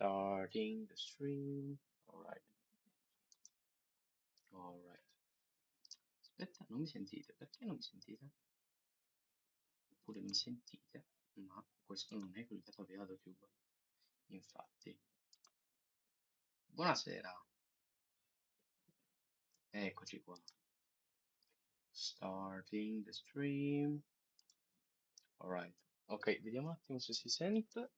Starting the stream. Alright, alright. Aspetta, non mi sentite? Perché non mi sentite? Oppure mi sentite? Ma questo non è collegato a YouTube. Infatti. Buonasera. Eccoci qua. Starting the stream. Alright. Ok, vediamo un attimo se si sente.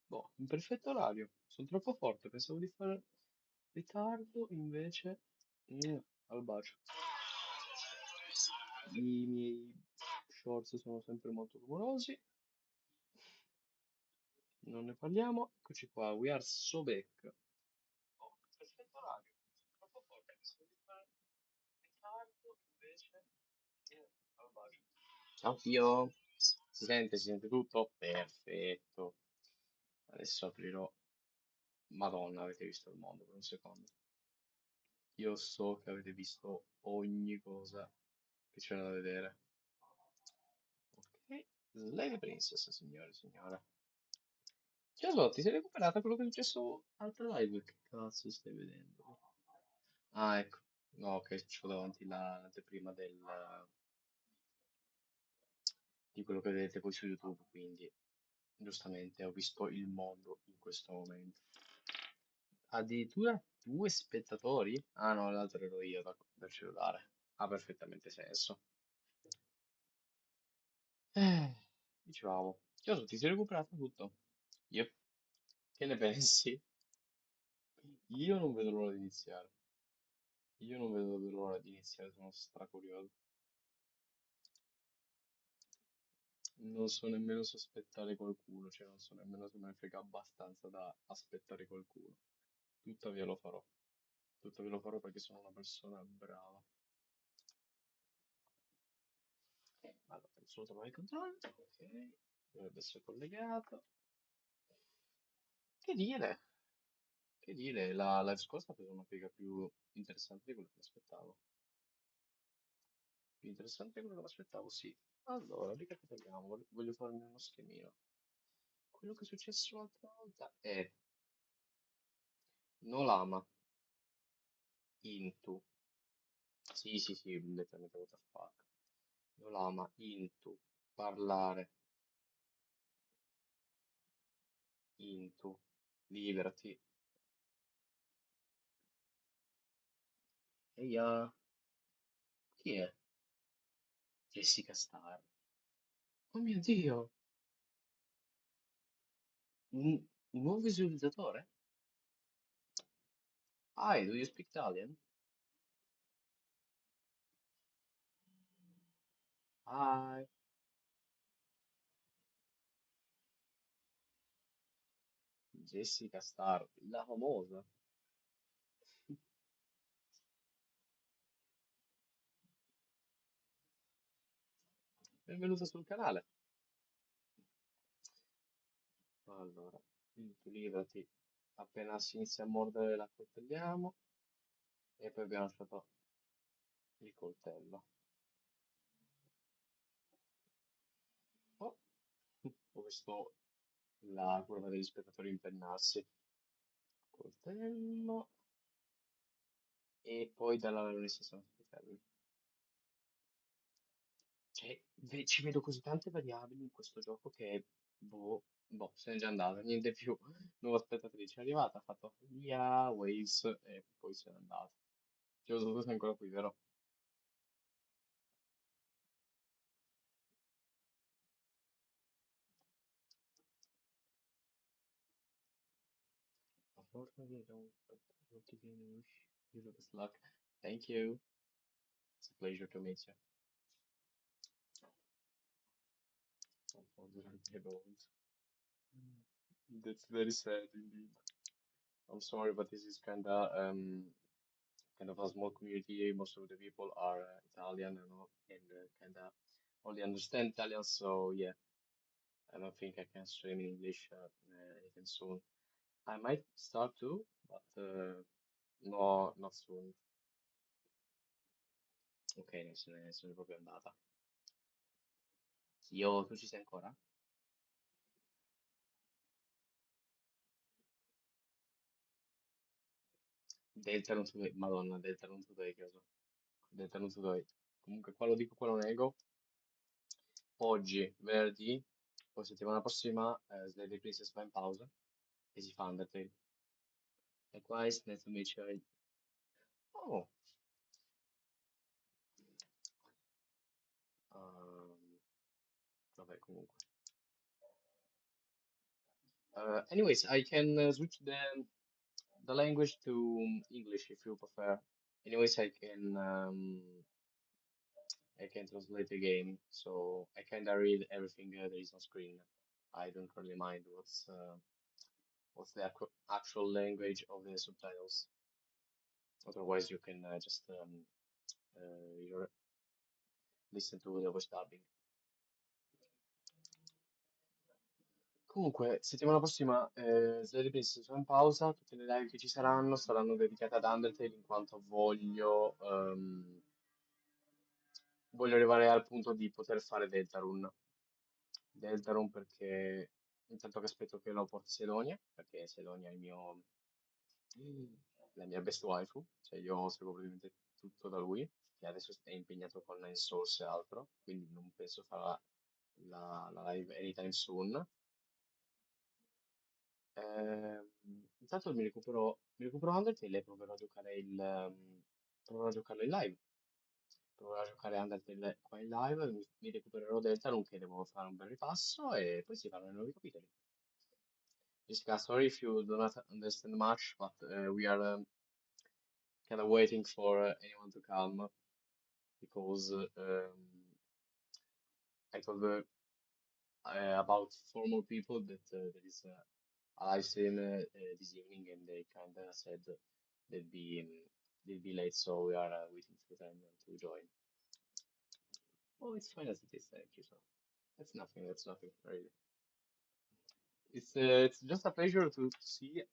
Boh, in perfetto orario. Sono troppo forte, pensavo di fare ritardo, invece. Al bacio. I miei shorts sono sempre molto rumorosi. Non ne parliamo. Eccoci qua. We are so back. Oh, perfetto orario. Troppo forte. Pensavo di fare ritardo, invece. Al bacio. Ciao Pio. Si sente tutto? Perfetto. Adesso aprirò. Madonna, avete visto il mondo per un secondo. Io so che avete visto ogni cosa che c'era da vedere. Ok, Lady Princess, signore e signore. Giacomo, ti sei recuperata quello che è successo altra live? Che cazzo stai vedendo? Ah, ecco. No, ok, c'ho davanti l'anteprima di quello che vedete poi su YouTube, quindi giustamente ho visto il mondo in questo momento. Addirittura due spettatori? Ah no, l'altro ero io dal cellulare. Ha perfettamente senso. Eh, dicevamo. Giacomo, ti sei recuperata tutto? Yep. Che ne pensi? Io non vedo l'ora di iniziare. Io non vedo davvero l'ora di iniziare, sono stracurioso. Non so nemmeno se aspettare qualcuno, cioè non so nemmeno se me ne frega abbastanza da aspettare qualcuno. Tuttavia lo farò. Tuttavia lo farò perché sono una persona brava. Allora, devo solo trovare il controllo. Ok, dovrebbe essere collegato. Che dire? Che dire? La live scorsa ha preso una piega più interessante di quello che mi aspettavo. Più interessante di quello che mi aspettavo, sì. Allora, ricapitoliamo, voglio farmi uno schemino. Quello che è successo l'altra volta è Nolama into. Sì, sì, sì, letteralmente what the fuck. Nolama into. Parlare into. Liberati. Eia, chi è? Jessica Star. Oh mio Dio, un nuovo visualizzatore? Hi, do you speak Italian? Hi, Jessica Star, la famosa. Benvenuta sul canale. Allora, librati. Appena si inizia a mordere la coltelliamo e poi abbiamo lasciato il coltello. Oh, ho visto la curva degli spettatori impennarsi. Coltello e poi dalla veronese sono stati fermi. Cioè, ci vedo così tante variabili in questo gioco che, boh, se n'è già andata, niente più. Nuova spettatrice è arrivata, ha fatto via, Waves e poi se n'è andata. Cioè, tu sei ancora qui, vero? Unfortunately, I don't want to be English. You the best luck. Thank you. It's a pleasure to meet you. Unfortunately, I don't. That's very sad indeed. I'm sorry, but this is kind of a small community. Most of the people are Italian and kind of only understand Italian. So yeah, I don't think I can stream in English anytime soon. I might start to, but no, not soon. Ok, se ne è proprio andata. Io, tu ci sei ancora? Delta non Today, Madonna, Delta non Today, che so. Delta non Today. Comunque, qua lo dico, qua lo nego. Oggi, venerdì, poi settimana prossima, Slay Princess va in pausa e si fa Undertale. E qua è Snake invece. Oh, ehm, vabbè, comunque. Anyways, I can switch the language to English if you prefer. Anyways, I can translate the game, so I kinda read everything that is on screen. I don't really mind what's the actual language of the subtitles. Otherwise, you can just listen to the voice dubbing. Comunque, settimana prossima Slay Princess sono in pausa, tutte le live che ci saranno dedicate ad Undertale in quanto voglio arrivare al punto di poter fare Deltarune. Deltarune perché intanto che aspetto che lo porti Sedonia, perché Sedonia è la mia best waifu, cioè io seguo praticamente tutto da lui, che adesso è impegnato con Nine Source e altro, quindi non penso farà la live anytime soon. Intanto mi recupero Undertale e proverò a giocarlo in live. Proverò a giocare Undertale qua in live, mi recupererò Deltarune che devo fare un bel ripasso e poi si faranno i nuovi capitoli. Jessica, sorry if you do not understand much, but we are kind of waiting for anyone to come because I told about four more people that there is a live stream this evening, and they kind of said they'd be late, so we are waiting for them to join. Oh, it's fine as it is, thank you. So that's nothing. That's nothing really. It's just a pleasure to see.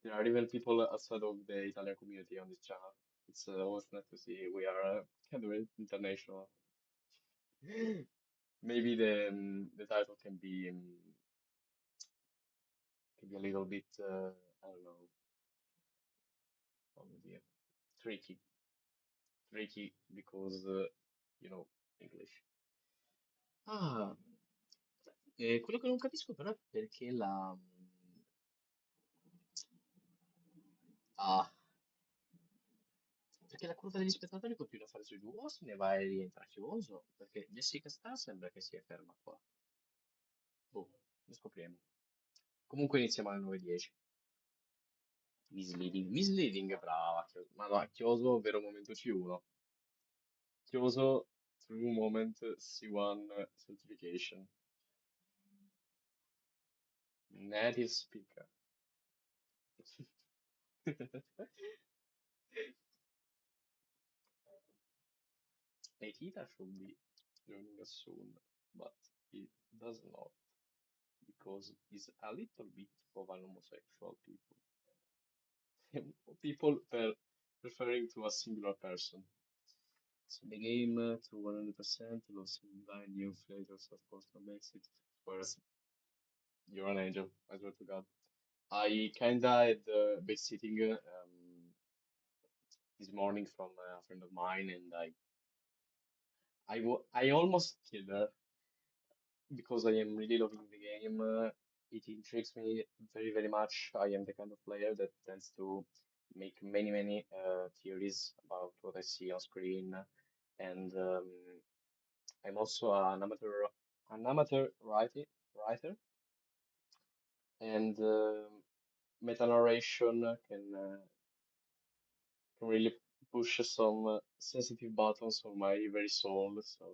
There are even people outside of the Italian community on this channel. It's always nice to see we are kind of international. Maybe the title can be a little bit I don't know, how would you- tricky, tricky because English. Ah, quello che non capisco però è ah, perché la curva degli spettatori continua a fare su e giù, o se ne va e rientra chioso, perché Jessica Star sembra che sia ferma qua. Boh, lo scopriremo. Comunque iniziamo alle 9:10. Misleading, misleading, brava. Ma no, Chioso, vero momento C1. Chioso, true moment C1 certification. Native speaker. Nikita should be joining us soon, but he does not because he's a little bit of an homosexual people. People referring to a singular person. So the game to 100%, lost blind new flavors, of course, no makes it. Whereas you're an angel, I swear to God. I kinda had babysitting this morning from a friend of mine, and I almost killed her because I am really loving the game. It intrigues me very, very much. I am the kind of player that tends to make many, many theories about what I see on screen, and I'm also an amateur writer, and meta narration can really push some sensitive buttons on my very soul. So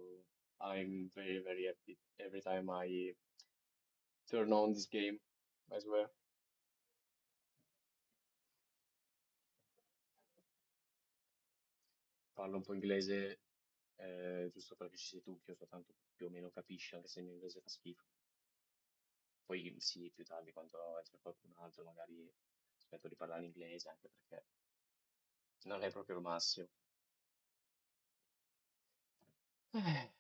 I'm very, very happy every time I turn on this game, I swear. Parlo un po' inglese, giusto perché ci sei tu, che io soltanto più o meno capisci, anche se il mio inglese fa schifo. Poi sì, più tardi, quando entra qualcun altro, magari smetto di parlare in inglese, anche perché non è proprio il massimo. Eh,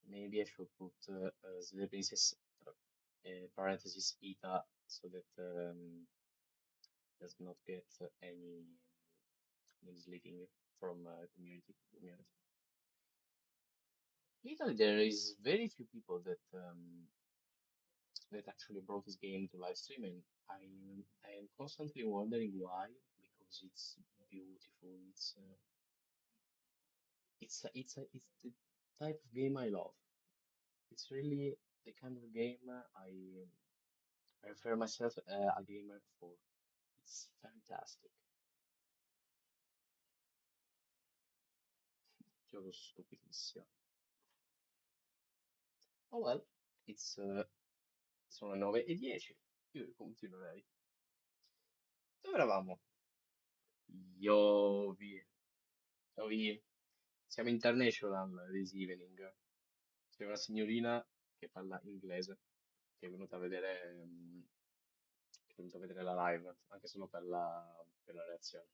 Maybe I should put the Princess. parenthesis ETA, so that does not get any misleading from community. In Italy, there is very few people that actually brought this game to live streaming. I am constantly wondering why, because it's beautiful. It's the type of game I love. It's really the kind of game I refer myself a gamer for. It's fantastic. Gioco stupidissimo. Oh well, it's sono le 9:10. Io continuerei. Dove eravamo? Io vi. Noi siamo international this evening. C'è una signorina che parla inglese che è venuta a vedere, che è venuta a vedere la live, anche solo per la reazione.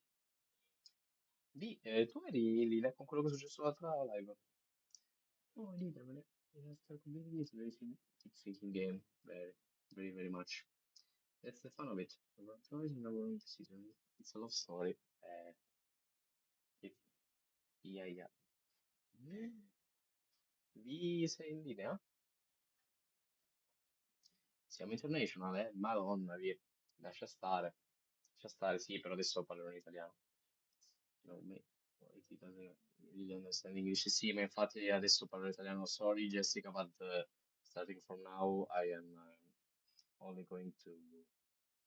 Tu eri lì con quello che è successo l'altra live? Oh, literally. Yes, the community is very keep thinking game. Very much. That's the fun of it. We're always in our own season. It's a love story. It, yeah. Vi sei in linea? Siamo international, eh? Madonna, vi. Lascia stare. Lascia stare, sì, però adesso parlerò in italiano. No, it doesn't really understand English. Sì, ma infatti adesso parlo italiano. Sorry, Jessica, but starting from now, I am only going to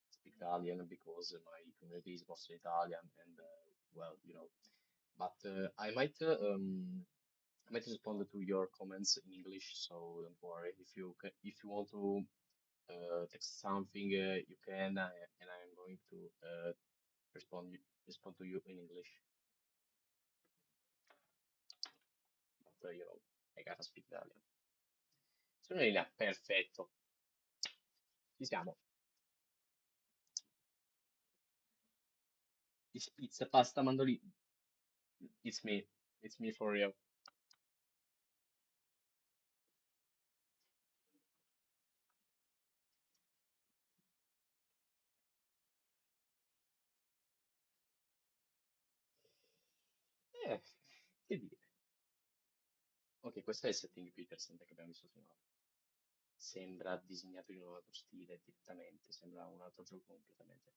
speak Italian because my community is mostly Italian, and well, you know. But I might respond to your comments in English, so don't worry. If you want to text something, you can, and I am going to respond to you in English. But you know, I gotta speak Italian. Sono in linea, perfetto. Ci siamo. It's pizza, pasta, mandolino. It's me. It's me for real. Che dire. Ok, questo è il setting più interessante che abbiamo visto finora. Sembra disegnato in un altro stile direttamente, sembra un altro gioco completamente.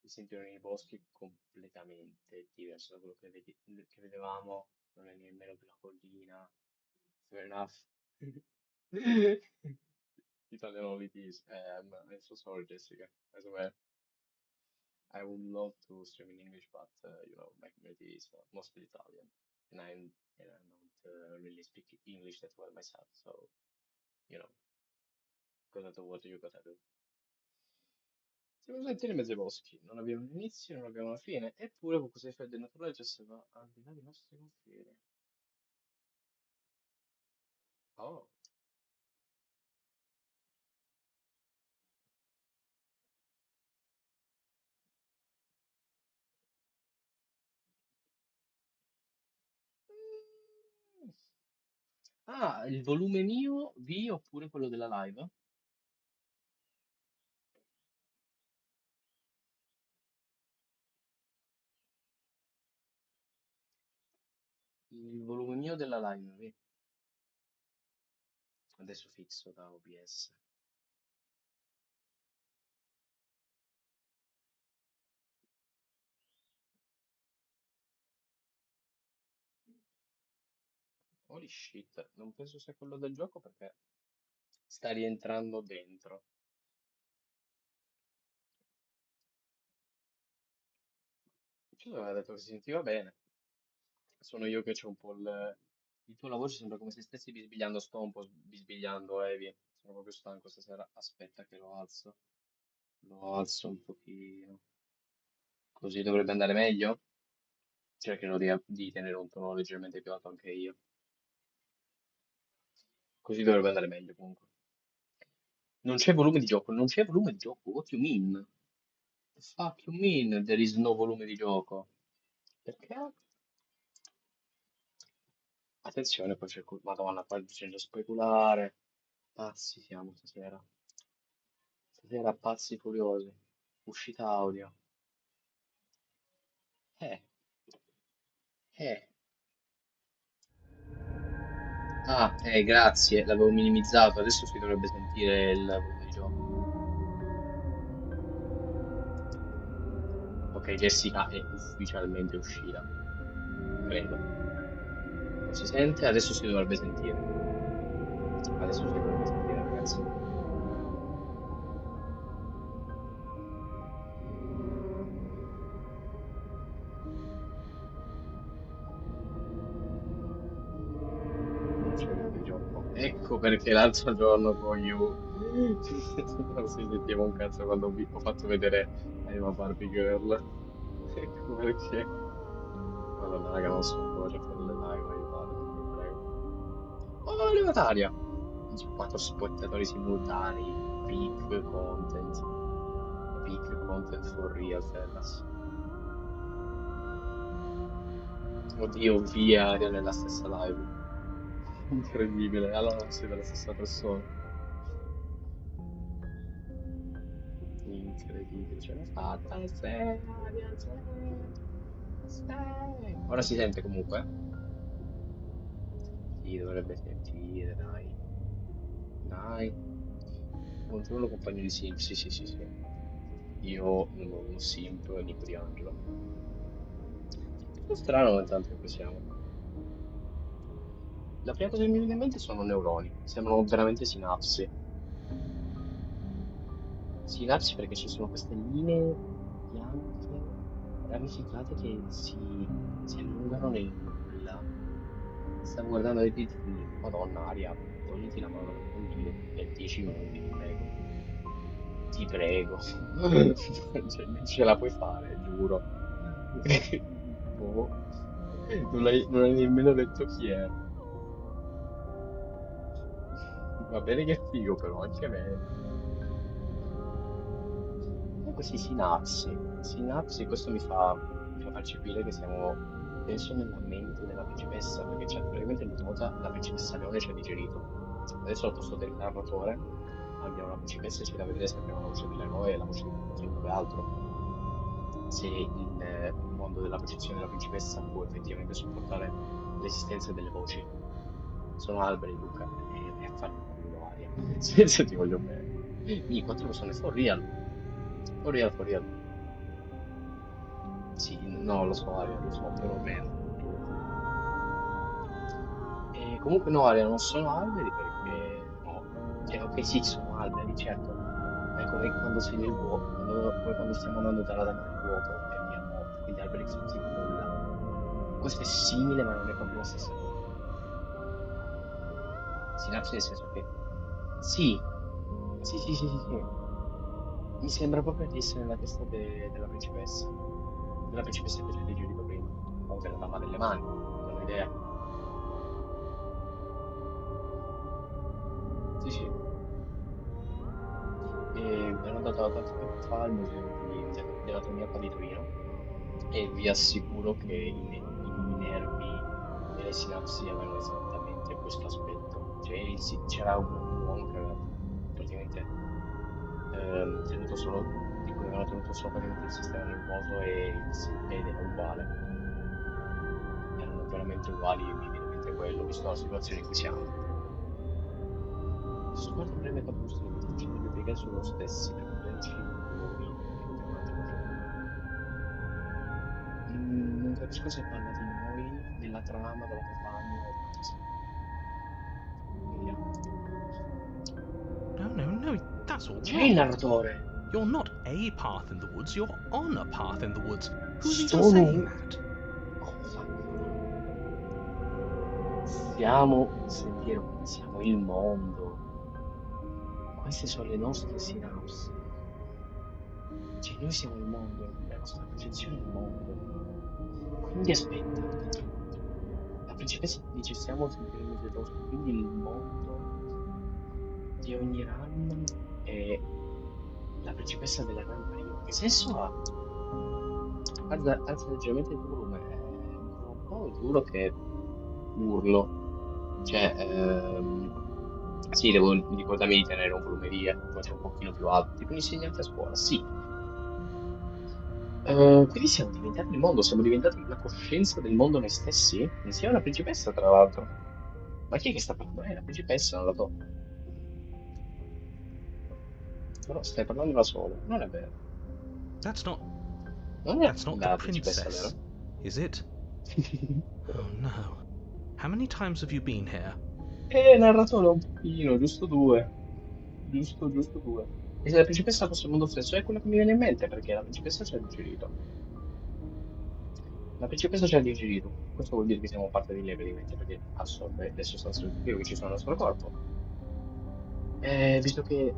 Il sentiero nei boschi è completamente diverso da quello che vedevamo, non è nemmeno più una collina. Fair enough. Italian all it is. I'm so sorry, Jessica. I swear. I would love to stream in English, but you know, my community is mostly Italian, and I don't really speak English that well myself. So you know, cosa do what you gotta do. Siamo presenti in mezzo ai boschi, non abbiamo un inizio, non abbiamo una fine, eppure qualcosa di freddo e naturale ci osserva al di là dei nostri confini. Oh. Mm. Ah, il volume mio, V oppure quello della live? Il volume mio della live, V. Adesso fisso da OBS. Holy shit, non penso sia quello del gioco perché sta rientrando dentro. Ci aveva detto che si sentiva bene. Sono io che c'ho un po' il tuo lavoro sembra come se stessi bisbigliando, sto un po' bisbigliando, Evi. Sono proprio stanco stasera. Aspetta che lo alzo. Lo alzo un pochino. Così dovrebbe andare meglio. Cercherò di tenere un tono leggermente più alto anche io. Così dovrebbe andare meglio comunque. Non c'è volume di gioco, non c'è volume di gioco. What you mean? The fuck you mean there is no volume di gioco? Perché? Attenzione, poi c'è Madonna, qua bisogna speculare. Pazzi siamo stasera. Stasera pazzi furiosi. Uscita audio. Eh, eh. Ah, grazie, l'avevo minimizzato, adesso si dovrebbe sentire il volume di gioco. Ok, Jessica è ufficialmente uscita, credo. Non si sente? Adesso si dovrebbe sentire. Adesso si dovrebbe sentire, ragazzi. Non c'è volume di gioco. Ecco perché l'altro giorno con You non si sentiva un cazzo quando ho fatto vedere I'm a Barbie Girl. Ecco perché. Madonna, raga, non so come faccio a fare le live, aiutatemi, vi prego. Oh, levataria! 4 spettatori simultanei, peak content for real, fellas. Oddio, via Aria nella stessa live. Incredibile, allora non siete la stessa persona. Incredibile, ce l'ho fatta, sì, Aria, sì, sì. Ora si sente comunque? Sì, dovrebbe sentire, dai. Dai. Buongiorno compagno di Simp, sì, sì, sì, sì. Io non ho uno Simp, Nico di Angelo. È strano intanto in cui siamo. La prima cosa che mi viene in mente sono neuroni, sembrano veramente sinapsi. Sinapsi perché ci sono queste linee bianche ramificate che si allungano nel nulla. Stavo guardando dei video di Madonna, Aria, togliti la mano dal condilo per 10 minuti, ti prego. Ti prego. Cioè, non ce la puoi fare, giuro. Boh. Non hai nemmeno detto chi è. Va bene che è figo, però anche me. Comunque sì, sinapsi. Sinapsi, questo mi fa percepire che siamo, penso, nella mente della principessa, perché praticamente l'ultima volta la principessa Leone ci ha digerito. Adesso al posto del narratore abbiamo la principessa e ci da vedere se abbiamo la voce dell'eroe e la voce di chiunque altro. Se il mondo della percezione della principessa può effettivamente supportare l'esistenza delle voci. Sono alberi, Luca, e a farculo, Aria. Se ti voglio bene. Mi, quante persone? For real. For real, for real. Sì, no, lo so, Aria, lo so, però meno, purtroppo. E comunque no, Aria, non sono alberi perché no. Cioè, ok, sì, sono alberi, certo. Ma è come quando sei nel vuoto, come quando stiamo andando da Radar nel vuoto e abbiamo quegli alberi fatti di nulla. Questo è simile, ma non è proprio la stessa cosa. Sinapsi nel senso che sì, sì, sì, sì, sì, sì. Mi sembra proprio di essere nella testa della principessa che ci ha digerito prima, o della dama delle mani, non ho idea. Sì, sì. E ero andato tanto tempo fa al museo di anatomia qua di Torino e vi assicuro che i nervi e le sinapsi avevano esattamente questo aspetto. Cioè, c'era un uomo che aveva praticamente tenuto solo, di cui avevano tenuto solo praticamente il sistema nervoso ed era uguale. Erano veramente uguali e mi viene in mente quello, visto la situazione in cui siamo. Sguardo breve e capostumo, mi sta facendo replicare sullo stessi problemici noi di un altro giorno. Non capisco se parla di noi, della trama, della campagna o di cosa. Vediamo. No, no, no, that's all C'è il wrong. narratore! You're not a path in the woods, you're on a path in the woods. Who's even Sono saying un... that? Cosa? Siamo un sentiero, quindi siamo il mondo. Queste sono le nostre sinapsi. Cioè, noi siamo il mondo, la nostra percezione è il mondo. Quindi aspetta. La principessa dice siamo un sentiero miseroloso, quindi il mondo di ogni run è la principessa della run prima. Che senso ha? Alza leggermente il volume, è ancora un po', giuro che urlo. Cioè, Sì, devo ricordarmi di tenere un volume di voce un pochino più alto, tipo un insegnante a scuola, sì. Quindi siamo diventati il mondo, siamo diventati la coscienza del mondo noi stessi? Insieme alla principessa, tra l'altro. Ma chi è che sta parlando? La principessa, non la so. Però stai parlando da solo. Non è vero. That's not Non è that's not the la principessa, princess, vero? is it? Oh no. How many times have you been here? Narratore un pochino, giusto due. Giusto due. E se la principessa fosse il mondo stesso, è quello che mi viene in mente, perché la principessa ci ha digerito. La principessa ci ha digerito. Questo vuol dire che siamo parte di lei, praticamente, perché assorbe le sostanze nutritive che ci sono nel nostro corpo. Visto che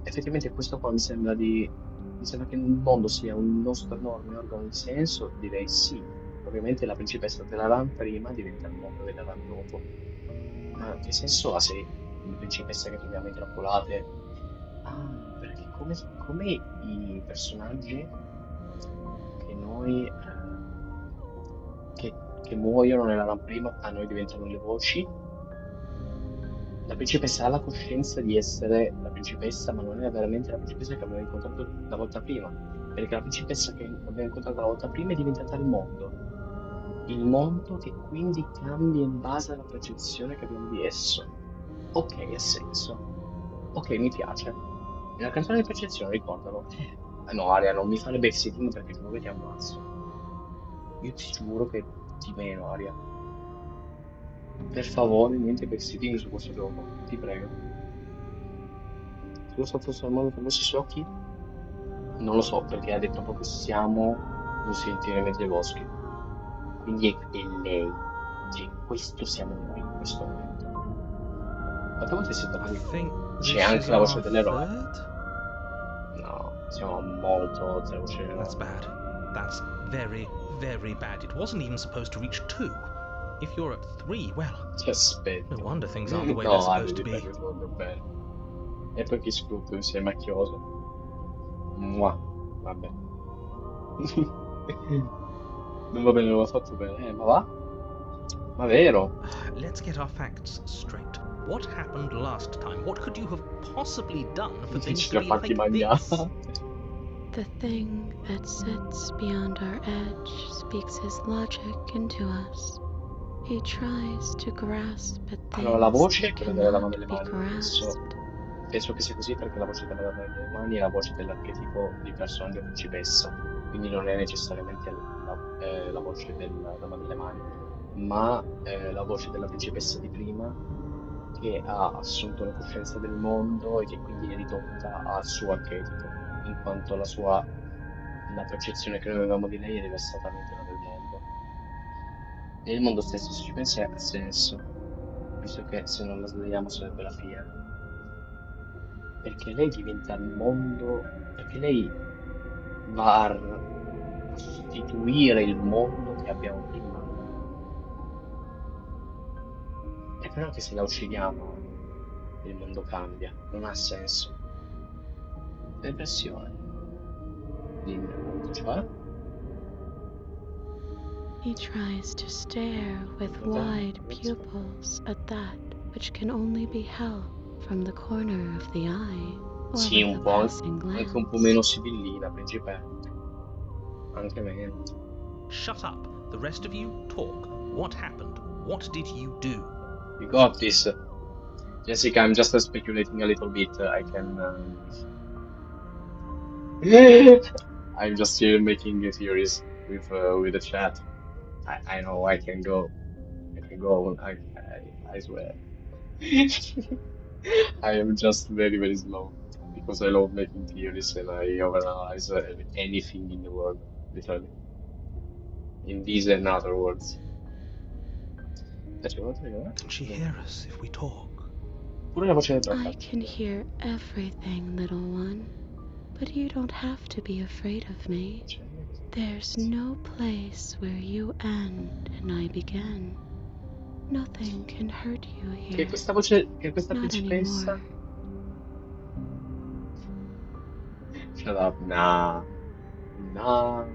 effettivamente questo qua mi sembra che il mondo sia un nostro enorme organo di senso, direi sì. Ovviamente la principessa dell'Aran prima diventa il mondo dell'Aran dopo. Ma che senso ha se le principesse che troviamo intrappolate? Ah, perché come i personaggi che noi che muoiono nella Ran prima a noi diventano le voci. La principessa ha la coscienza di essere la principessa, ma non è veramente la principessa che abbiamo incontrato la volta prima, perché la principessa che abbiamo incontrato la volta prima è diventata il mondo che quindi cambia in base alla percezione che abbiamo di esso. Ok, ha senso. Ok, mi piace. Nella canzone di percezione, ricordalo. No, Aria, non mi fare backseating perché giuro che ti ammazzo. Io ti giuro che ti meno, Aria. Per favore, niente backseating su questo gioco, ti prego. Se lo sto trasformando con questi occhi? Non lo so, perché ha detto proprio siamo un sentiero in mezzo ai boschi. Quindi è lei. Cioè, questo siamo noi in questo momento. Quante volte sei stato I qui? think C'è this anche is la voce our dell'eroe? third? No, siamo molto oltre la voce That's dell'eroe. bad. That's very, very bad. It wasn't even supposed to reach 2. If you're at 3, well, Ti no aspetto. wonder things aren't the way they're No, Ale, supposed to ti be. prego, ti voglio bene. E poi che scrupolo, sei macchioso. Mua. Vabbè. Non va bene, non l'ho fatto bene. Ma va? Ma vero? Let's get our facts straight. What happened last time? What could you have possibly done for things Ci to l'ha be fatti like this? mangiare. The thing that sits beyond our edge speaks his logic into us. He tries to grasp at Allora, la things voce è that quella della dama cannot delle be mani. grasped. Penso che sia così perché la voce della dama delle mani è la voce dell'archetipo di personaggio principessa. Quindi non è necessariamente la voce della dama delle mani, ma la voce della principessa di prima che ha assunto la coscienza del mondo e che quindi è ridotta al suo archetipo, in quanto la percezione che noi avevamo di lei è diversamente da del mondo. E il mondo stesso, se ci pensi, ha senso, visto che se non la sdraiamo sarebbe la fine. Perché lei diventa il mondo, perché lei va a sostituire il mondo che abbiamo prima. E però anche se la uccidiamo, il mondo cambia, non ha senso. È impressione. Dimmi appunto, cioè, He tries to stare with guarda, wide pupils at that which can only be held from the corner of the eye or sì, with un a po', passing anche un po' glance. meno sibillina, principe, anche meno. Shut up. The rest of you, talk. What happened? What did you do? You got this. Jessica, I'm just speculating a little bit. I can. I'm just here making theories with the chat. I know I can go. I can go. I swear. I am just very slow because I love making theories and I overanalyze anything in the world, literally. In these and other words. Piaceva, piaceva? Can she Dimmi. hear us if we talk? Pure la voce del I broadcast. can hear everything, little one, but you don't have to be afraid of me. There's no place where you end and I begin. Nothing can hurt you Che here. questa voce, che questa Not principessa. anymore. Shut up, nah, nah.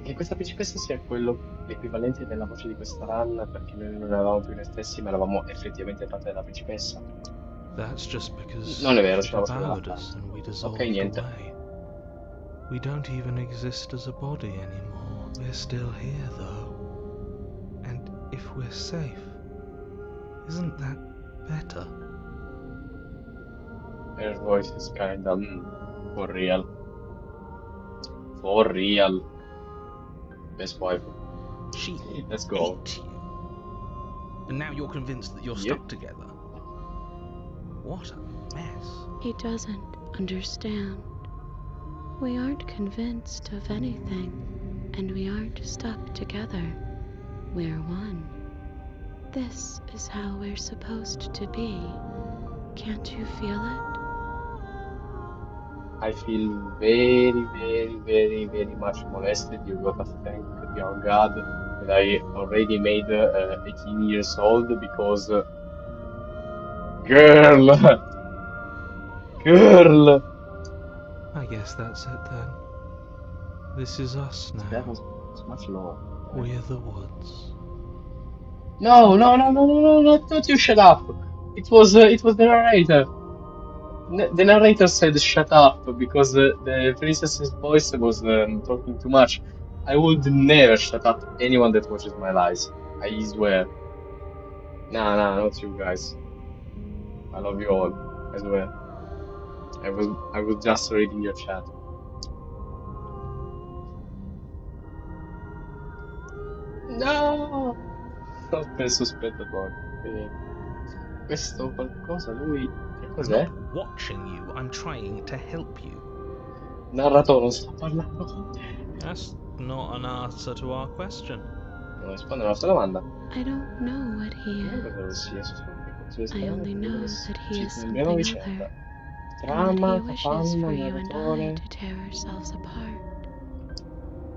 Che questa principessa sia quello. l'equivalente della voce di questa run, perché noi non eravamo più noi stessi, ma eravamo effettivamente parte della principessa. That's just because Non è vero, she c'è la voce della devoured us Fanta. and we Ok, dissolved niente. away. We don't even exist as a body anymore. We're still here, though. And if we're safe, isn't that better? Her voice is kinda, for real. For real. Best wife. She Let's go. ate you. And now you're convinced that you're Yep. stuck together. What a mess. He doesn't understand. We aren't convinced of anything, and we aren't stuck together. We're one. This is how we're supposed to be. Can't you feel it? I feel very, very, very, very much molested. You gotta thank your God that I already made 18 years old because, girl, girl. I guess that's it then. This is us That now. was much lower. We're the woods. No, no, no, no, no, no, no, don't you shut up. It was the narrator. The narrator said shut up because the princess's voice was talking too much. I would never shut up anyone that watches my lives. I swear. Nah, nah, not you guys. I love you all. I swear. I was just reading your chat. No! Ho perso spettatori. Questo qualcosa, lui... Che I'm cos'è? not watching you, I'm trying to help you. Narratore, non sto parlando con te. That's not an answer to our question. Non risponde alla nostra domanda. I don't know what he Non is. credo sia I only know that he is Sembriamo something vicenda. other, and that Trama, he wishes capanna, for you and I narratore. to tear ourselves apart.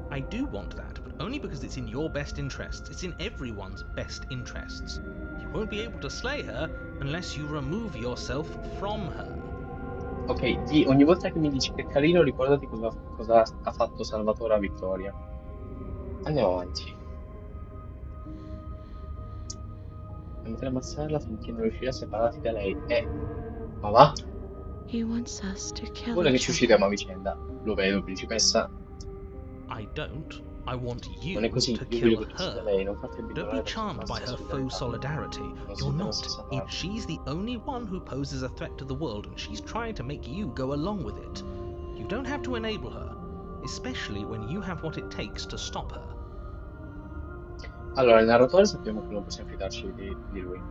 I do want that, but only because it's in your best interests. It's in everyone's best interests. You won't be able to slay her unless you remove yourself from her. Ok, ogni volta che mi dici che è carino, ricordati cosa ha fatto Salvatore a Vittoria. Andiamo avanti. Non potrei ammazzarla finché non riuscirà a separarti da lei. Ma va? He wants us to kill Vuole che each ci other. uccidiamo a vicenda. Lo vedo, principessa. I don't. I want Non è you così. to Io voglio kill che tu uccida her. lei. Non fate Don't abbindolare be verso charmed by la her faux solidarity. Non You're siete la not. stessa parte. She's the only one who poses a threat to the world, and she's trying to make you go along with it. You don't have to enable her, especially when you have what it takes to stop her. Allora, il narratore sappiamo che non possiamo fidarci di lui.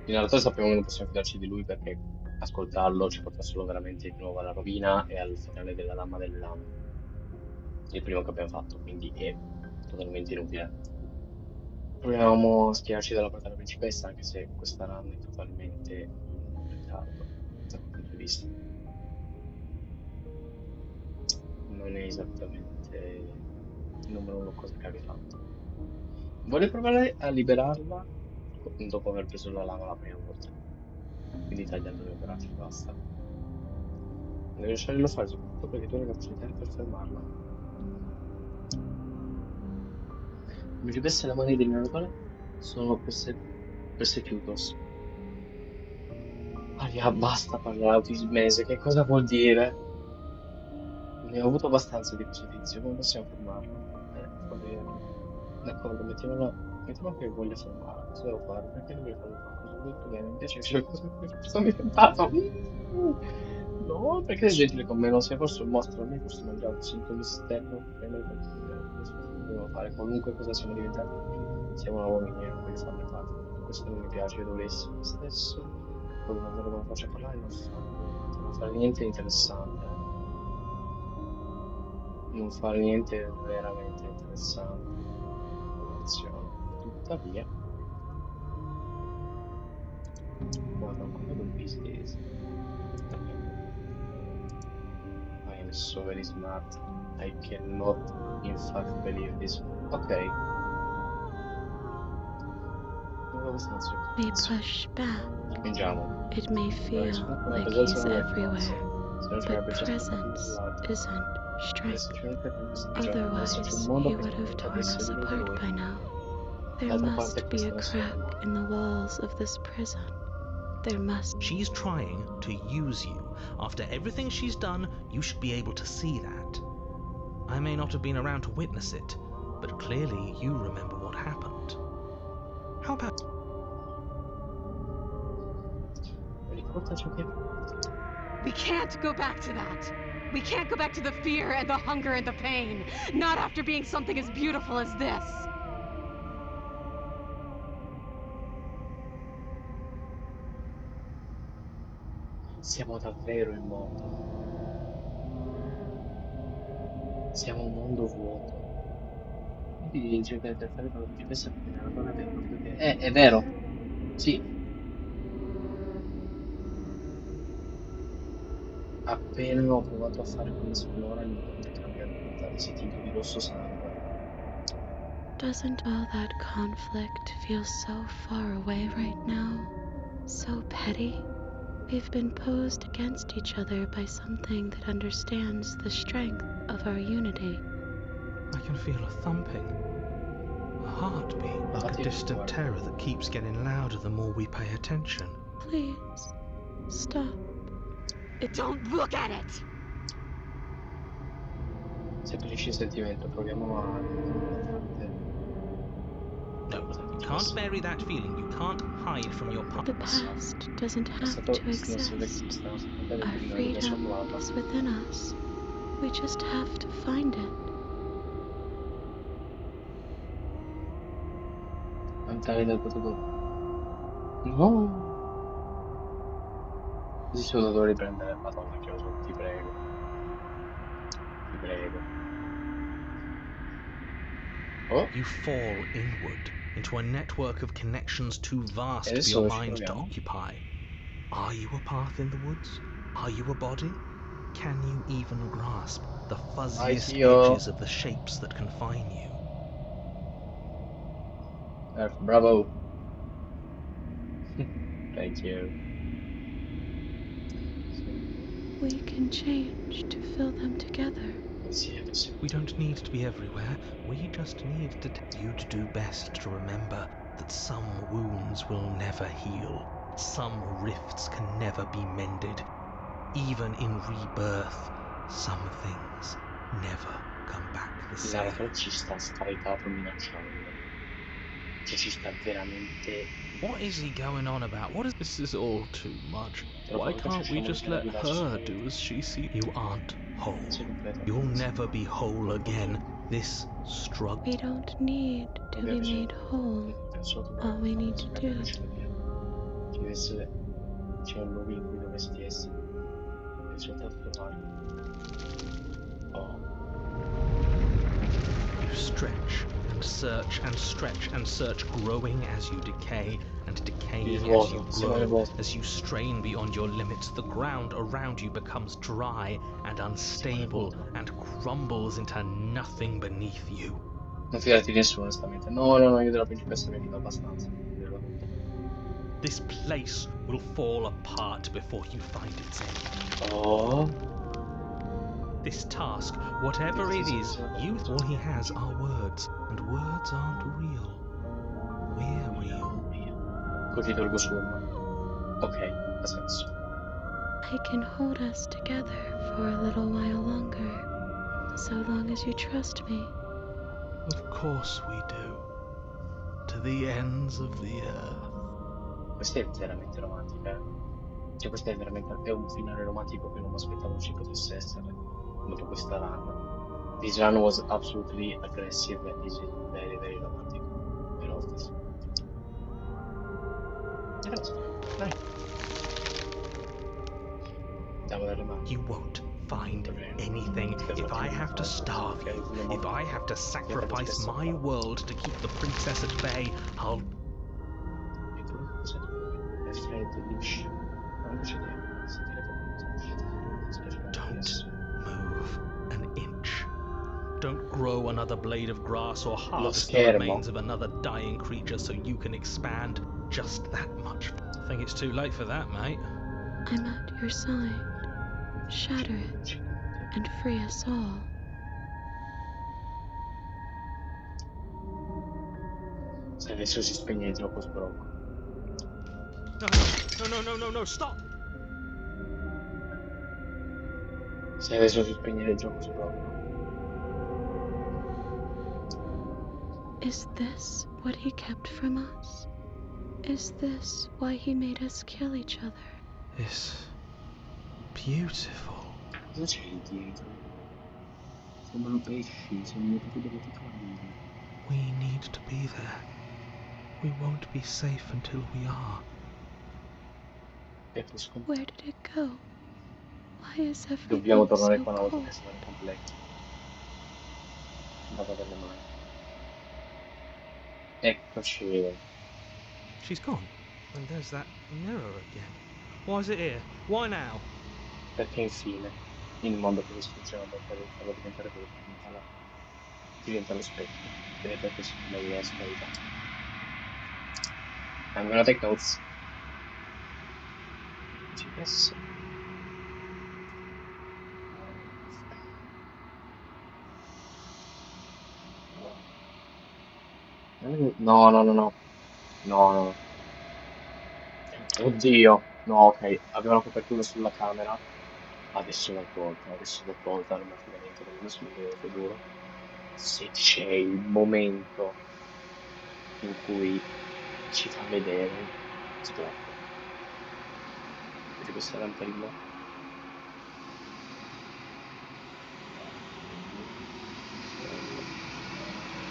Il narratore sappiamo che non possiamo fidarci di lui perché ascoltarlo ci porta solo veramente di nuovo alla rovina e al finale della lama il primo che abbiamo fatto, quindi è totalmente inutile. Proviamo a schierarci dalla parte della principessa, anche se questa run è totalmente in ritardo da quel punto di vista. Non è esattamente il numero uno cosa che abbia fatto. Voglio provare a liberarla dopo aver preso la lama la prima volta, quindi tagliando le braccia e basta. Devi lasciarlo fare, soprattutto perché tu hai la capacità per fermarla. Mi ripesse le mani del narratore sono persecutos. Aria, basta parlare autismese, che cosa vuol dire? Ne ho avuto abbastanza di questo tizio, come possiamo fermarlo? Poverino. D'accordo, mettiamo che voglia fermarla. Cosa devo fare? Perché dovrei farlo fare? Cosa ho detto bene? Invece c'è cosa che sono diventato. No, perché sei gentile con me? Non sei forse un mostro? A me forse mangiato, sento l'esterno premere per devo fare qualunque cosa siamo diventati. Siamo uomini e non voglio farne parte. Tutto questo non mi piace, io dovrei essere me stesso. Poi una volta che me lo faccio parlare non fare niente di interessante. Non fare niente veramente interessante. Attenzione. Tuttavia, guarda ancora quel business. I am so very smart. I cannot in fact believe this. Ok. Non avevo abbastanza. We push back. Spingiamo. It may feel like he's everywhere, but presence isn't strength. Semplicemente con questo gioco, nel Otherwise, senso un modo he per would have torn potesse us unire apart lui. by now. There D'altra parte must be questa a non sono crack in the walls of this prison. There must. She's trying to use you. After everything she's done, you should be able to see that. I may not have been around to witness it, but clearly you remember what happened. How about... Ricorda ciò che hai fatto. We can't go back to that. We can't go back to the fear and the hunger and the pain. Not after being something as beautiful as this. Siamo davvero in moto. Siamo un mondo vuoto. Quindi cercare di fare tutti questo perché nella tua mente hai capito che... è vero. Sì. Appena ho provato a fare quell'esplora il mondo cambia rotta, si tinto di rosso sangue. Doesn't all that conflict feel so far away right now? So petty? We've been posed against each other by something that understands the strength of our unity. I can feel a thumping. A heartbeat, like a distant terror that keeps getting louder the more we pay attention. Please, stop. Don't look at it! Semplice sentimento, proviamo a vedere. No, you can't bury that feeling. You can't hide from your The past. past doesn't È have stato to il nostro exist. vecchio stavo Our freedom is within us. We just have to find it. Andare dal potuto. No! Così se lo devo riprendere. Madonna, che oso, ti prego. Ti prego. Oh! You fall inward into a network of connections too vast for Adesso your lo ci mind to proviamo. occupy. Are you a path in the woods? Are you a body? Can you even grasp the fuzziest Anch'io. edges of the shapes that confine you? Bravo. Thank you. We can change to fill them together. Insieme, sì. We don't need to be everywhere. We just need to you'd do best to remember that some wounds will never heal. Some rifts can never be mended. Even in rebirth, some things never come back the Il same. narratore ci sta scaricato minacciando. Cioè ci sta veramente... What is he going on about? What is this? Is all too much. Troppo Why che can't we facciamo just che let arrivarci her su- do as she sees? You aren't whole. si completa. You'll never be whole again. This struggle. We don't need to be made whole. All we need to do. C'è un luogo in cui dovresti essere. Devi soltanto trovarlo. Oh. You stretch and search and stretch and search, growing as you decay and decaying as you grow. As you strain beyond your limits, the ground around you becomes dry and unstable and crumbles into nothing beneath you. Non fidarti di nessuno, onestamente. No, io della principessa mi fido abbastanza. This place will fall apart before you find its end. Oh. This task, whatever it is, all he has are words, and words aren't real. We're real. Così tolgo Swarm. Ok, ha senso. I can hold us together for a little while longer, so long as you trust me. Of course we do. To the ends of the earth. Questa è veramente romantica, eh? Cioè, questo è veramente è un finale romantico che non mi aspettavo ci potesse essere dopo questa run. This run was absolutely aggressive and this is very, very romantic. I love this. Dai. Andiamo dalle mani. You won't find anything. If I have to starve you, if I have to sacrifice my world to keep the princess at bay, I'll... E quello che cos'è? È freddo, liscio. Non c'è Don't move an inch. Don't grow another blade of grass or harvest the remains of another dying creature so you can expand just that much. I think it's too late for that, mate. I'm at your side. Shatter it. and free us all. Se adesso si spegne il gioco sbrocco. No, stop! Se adesso si spegne il gioco sbrocco. Is this what he kept from us? Is this why he made us kill each other? It's beautiful. Cosa c'è lì dietro? Sembrano pesci, sembrano tutti delle piccole linee. We need to be there. We won't be safe until we are. E poi scom- Where did it go? Why is Dobbiamo everything tornare so qua una volta che cold? sarà completo. Vado per le mani. Eccoci. She's gone. And there's that mirror again. Why is it here? Why now? Perché infine il mondo che distruggiamo per farlo diventare quello che diventa lo specchio. Diventa così come io ascolta. I'm gonna take notes. GPS. No, no, no, no. No, no. Oddio. No, ok. Aveva la copertura sulla camera. Adesso l'ho tolta, non mi frega niente nemmeno se mi viene futuro. Se c'è il momento in cui ci fa vedere sblocco. Vedi questa lampadina?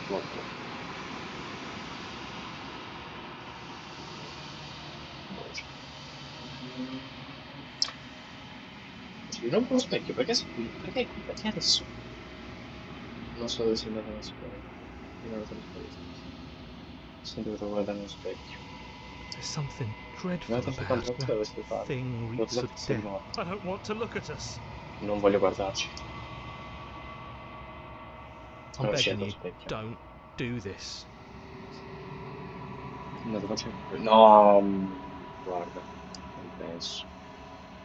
Sblocco. Voce. Ci rompo lo specchio, perché sei qui? Perché è qui? Perché adesso? Non so dove sia andata la scuola. Io non lo trasferisco. Sento che devo guardare nello specchio. There's something dreadful Guardate about quanto the dovresti fare. thing Lo reeks so of che sei death. morto. I don't want to look at us. Non voglio guardarci. I'm Non begging c'è lo you, specchio. don't do this. No, dove c'è? No, guarda, non penso.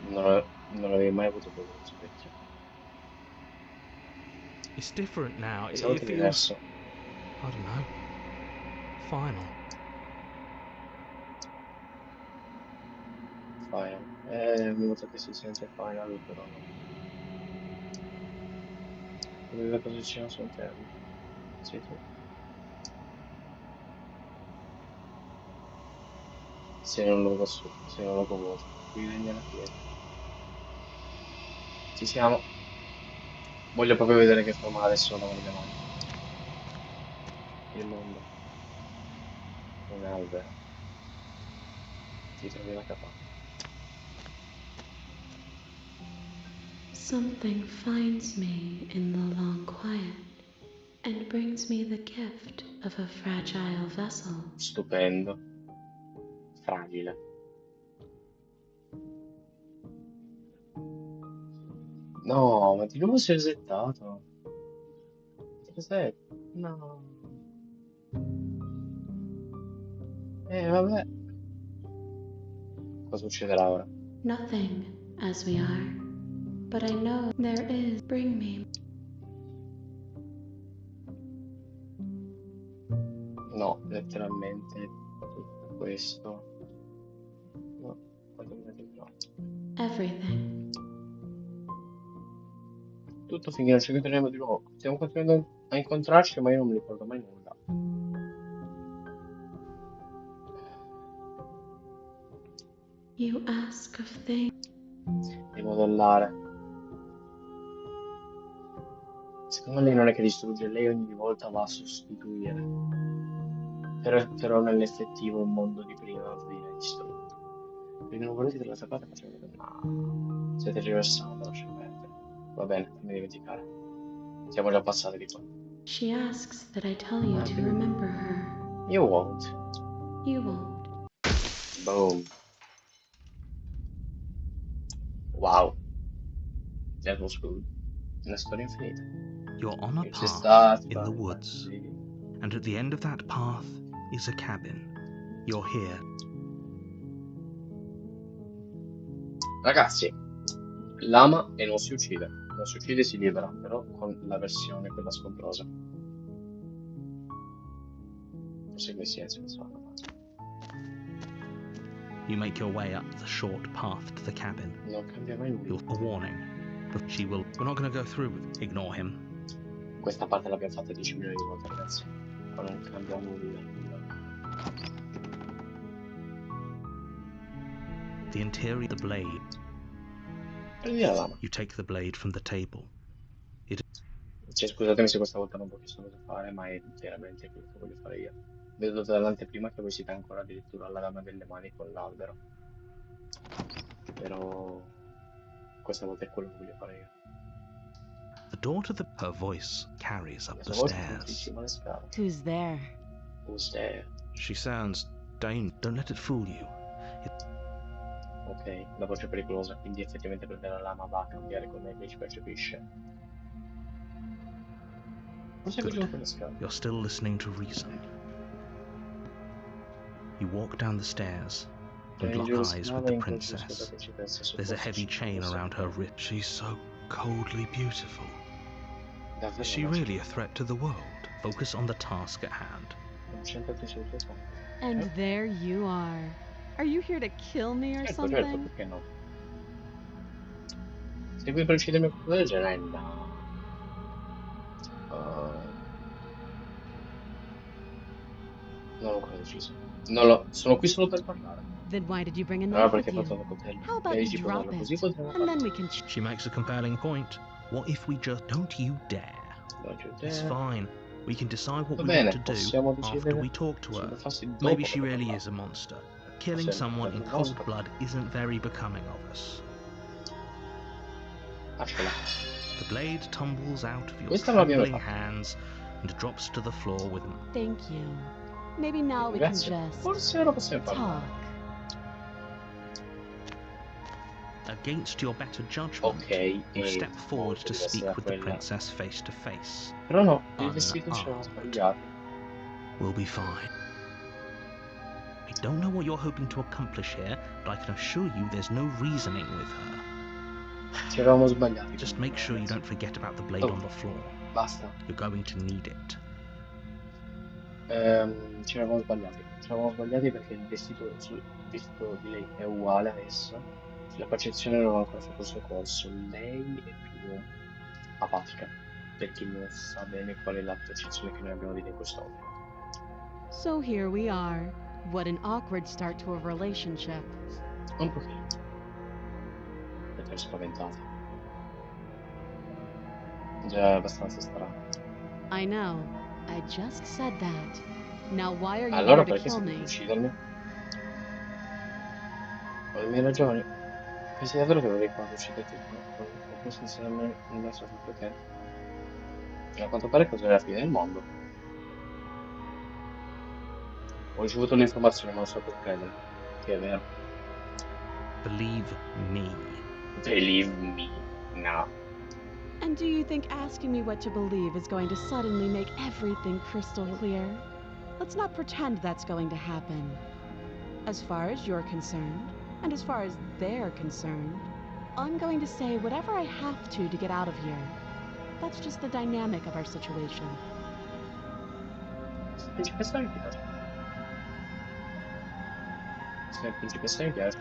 Non avevi mai avuto quello dello specchio. It's different now. Questa It volta è feels, diverso. I don't know, final. Final. Mi nota che si sente final, però no. Dove posizione sul interno? Sei tu. Sei in un luogo sei in un luogo vuoto. Qui nella pietra. Ci siamo. Voglio proprio vedere che forma adesso davanti alle mie mani. Il mondo. Un albero. Ti trovi la capanna. Something finds me in the long quiet and brings me the gift of a fragile vessel. Stupendo. Fragile. No, ma di nuovo si è resettato. Cos'è? No. Vabbè. Cosa succederà ora? Nothing as we are, but I know there is. Bring me. No, letteralmente tutto questo. No, quanto mi avete fatto? Everything. Tutto finché non ci incontreremo di nuovo. Stiamo continuando a incontrarci, ma io non mi ricordo mai nulla. You ask of things. Devo modullare. Secondo me lei non è che distrugge, lei ogni volta va a sostituire. Però nell'effettivo un mondo di prima viene distrutto. Perché non volete della sapata facciamo vedere. No. State riversando, lascia perdere. Va bene, fammi dimenticare. Siamo già passati di qua. She asks that I tell you to remember her. You won't. You won't. Boom. Wow. That was good. Una storia infinita. You're on a C'è path stato, in the woods, and at the end of that path is a cabin. You're here. Ragazzi, l'ama e non si uccide. non si uccide si libera, però con la versione quella scontrosa. Forse che silenzio non so. You make your way up the short path to the cabin. Non cambia mai nulla. A warning. But she will. We're not going to go through with it. Ignore him. Questa parte l'abbiamo fatta 10 milioni di volte, ragazzi. Ma non cambia nulla. The interior of the blade. Prendi la lama. You take the blade from the table. Cioè, scusatemi se questa volta non ho chiesto cosa fare, ma è veramente quello che voglio fare io. Vedo dall'anteprima che voi siete ancora addirittura alla lama delle mani con l'albero. Però questa volta è quello che voglio fare io. The door to her voice carries up the Questa volta stairs. tantissimo le scale. Who's there? Who's there? She sounds don't let it fool you. Ok, la voce è pericolosa, quindi effettivamente prendere la lama va a cambiare come lei ci percepisce. Forse Good. facciamo quelle scale. You're still listening to reason. You walk down the stairs and lock eyes with the princess. There's a heavy chain around her wrist. She's so coldly beautiful. Is she really a threat to the world? Focus on the task at hand. And there you are. Are you here to kill me or Certo, something? perché no? Se vuoi per uccidermi con quella del genere, no. Non ho ancora deciso. Sono qui solo per parlare. Then why did you bring a Allora knife with perché ho portato you? il coltello? How about Lei you ci può drop farlo così, it, potremmo and then farlo. we can... She makes a compelling point. What if we just don't you dare? Non c'è It's idea. fine. We can decide what Va we bene, want to do possiamo after decidere we talk to her. sulla fase dopo Maybe she che really parliamo. is a monster. Killing Forse someone in è cold nostro. blood isn't very becoming of us. Lasciala. The blade tumbles out of your Questa non l'abbiamo trembling fatta. hands and drops to the floor with them. Thank you. Maybe now we can Grazie. just Forse ora possiamo parlare. talk. Against your better judgment, Ok, you e step forward to diversa speak da with the quella. princess face to face. Però no, il vestito c'era Unarmed. sbagliato. We'll be fine. I don't know what you're hoping to accomplish here, but I can assure you there's no reasoning with her. Ci eravamo sbagliati. Just comunque, make sure you ragazzi. don't forget about the blade Oh. on the floor. Basta. You're going to need it. Ci eravamo sbagliati. Ci eravamo sbagliati perché il vestito di lei è uguale adesso. La percezione non ha ancora fatto il suo corso. Lei è più apatica perché non sa bene qual è la percezione che noi abbiamo di lei in questo momento. So here we are. What an awkward start to a relationship. Un pochino. Perché è spaventata. Già è abbastanza strano. I know. I just said that. Now why are you Allora here to perché kill sei me? venuto a uccidermi? Ho le mie ragioni. Pensi davvero che avrei provato a ucciderti con questo insieme in mezzo a tutto te? A quanto pare cos'è la fine del mondo. Ho ricevuto un'informazione, ma non so per credere. Che è vero. Believe me. Believe me. No. And do you think asking me what to believe is going to suddenly make everything crystal clear? Let's not pretend that's going to happen. As far as you're concerned, and as far as they're concerned, I'm going to say whatever I have to get out of here. That's just the dynamic of our situation. Principessa mi piace. Se la principessa mi piace.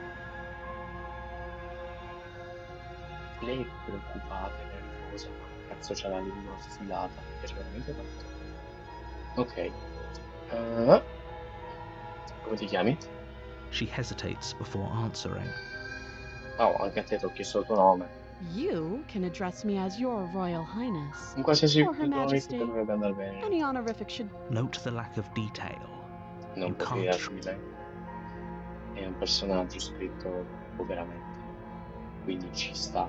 Lei è preoccupata e nervosa, ma cazzo c'ha la lingua affilata, mi piace veramente tanto. Ok. Come ti chiami? She hesitates before answering. Oh, anche a te ti ho chiesto il tuo nome. You can address me as Your Royal Highness. In qualsiasi Or Her onorifico Majesty. dovrebbe andare bene. Any honorific should... Note the lack of detail. Non You può can't fidarsi di lei. È un personaggio scritto poveramente. Quindi ci sta.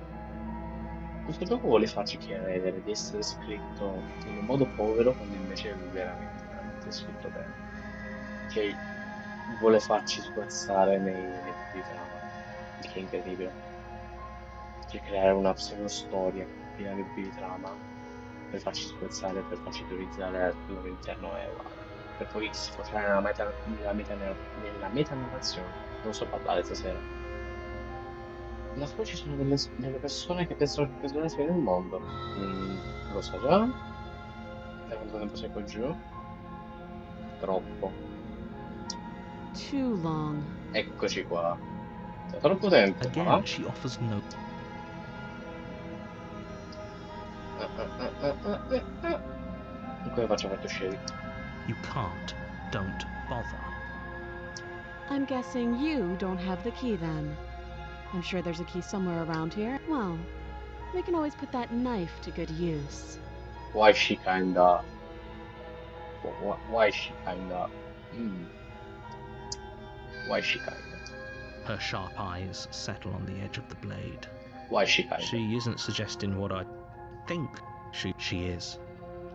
Questo gioco vuole farci credere di essere scritto in un modo povero quando invece è veramente scritto bene. Che vuole farci sguazzare nei di trama, il che è incredibile. Cioè creare una pseudo-storia piena di buchi di trama per farci sguazzare, per farci teorizzare al loro interno è wow. Per poi sfociare nella metanarrazione. Non so parlare stasera. Ma poi ci sono delle persone che pensano che sia la fine del mondo. Lo sa già? Da quanto tempo sei qua giù? Troppo. Too long. Eccoci qua. Da troppo tempo, va? Again, she offers no. Come faccio a farti uscire? You can't. Don't bother. I'm guessing you don't have the key then. I'm sure there's a key somewhere around here. Well, we can always put that knife to good use. Why she kinda... Why she kinda... Why she kinda? Her sharp eyes settle on the edge of the blade. Why she kinda? She isn't suggesting what I think she is.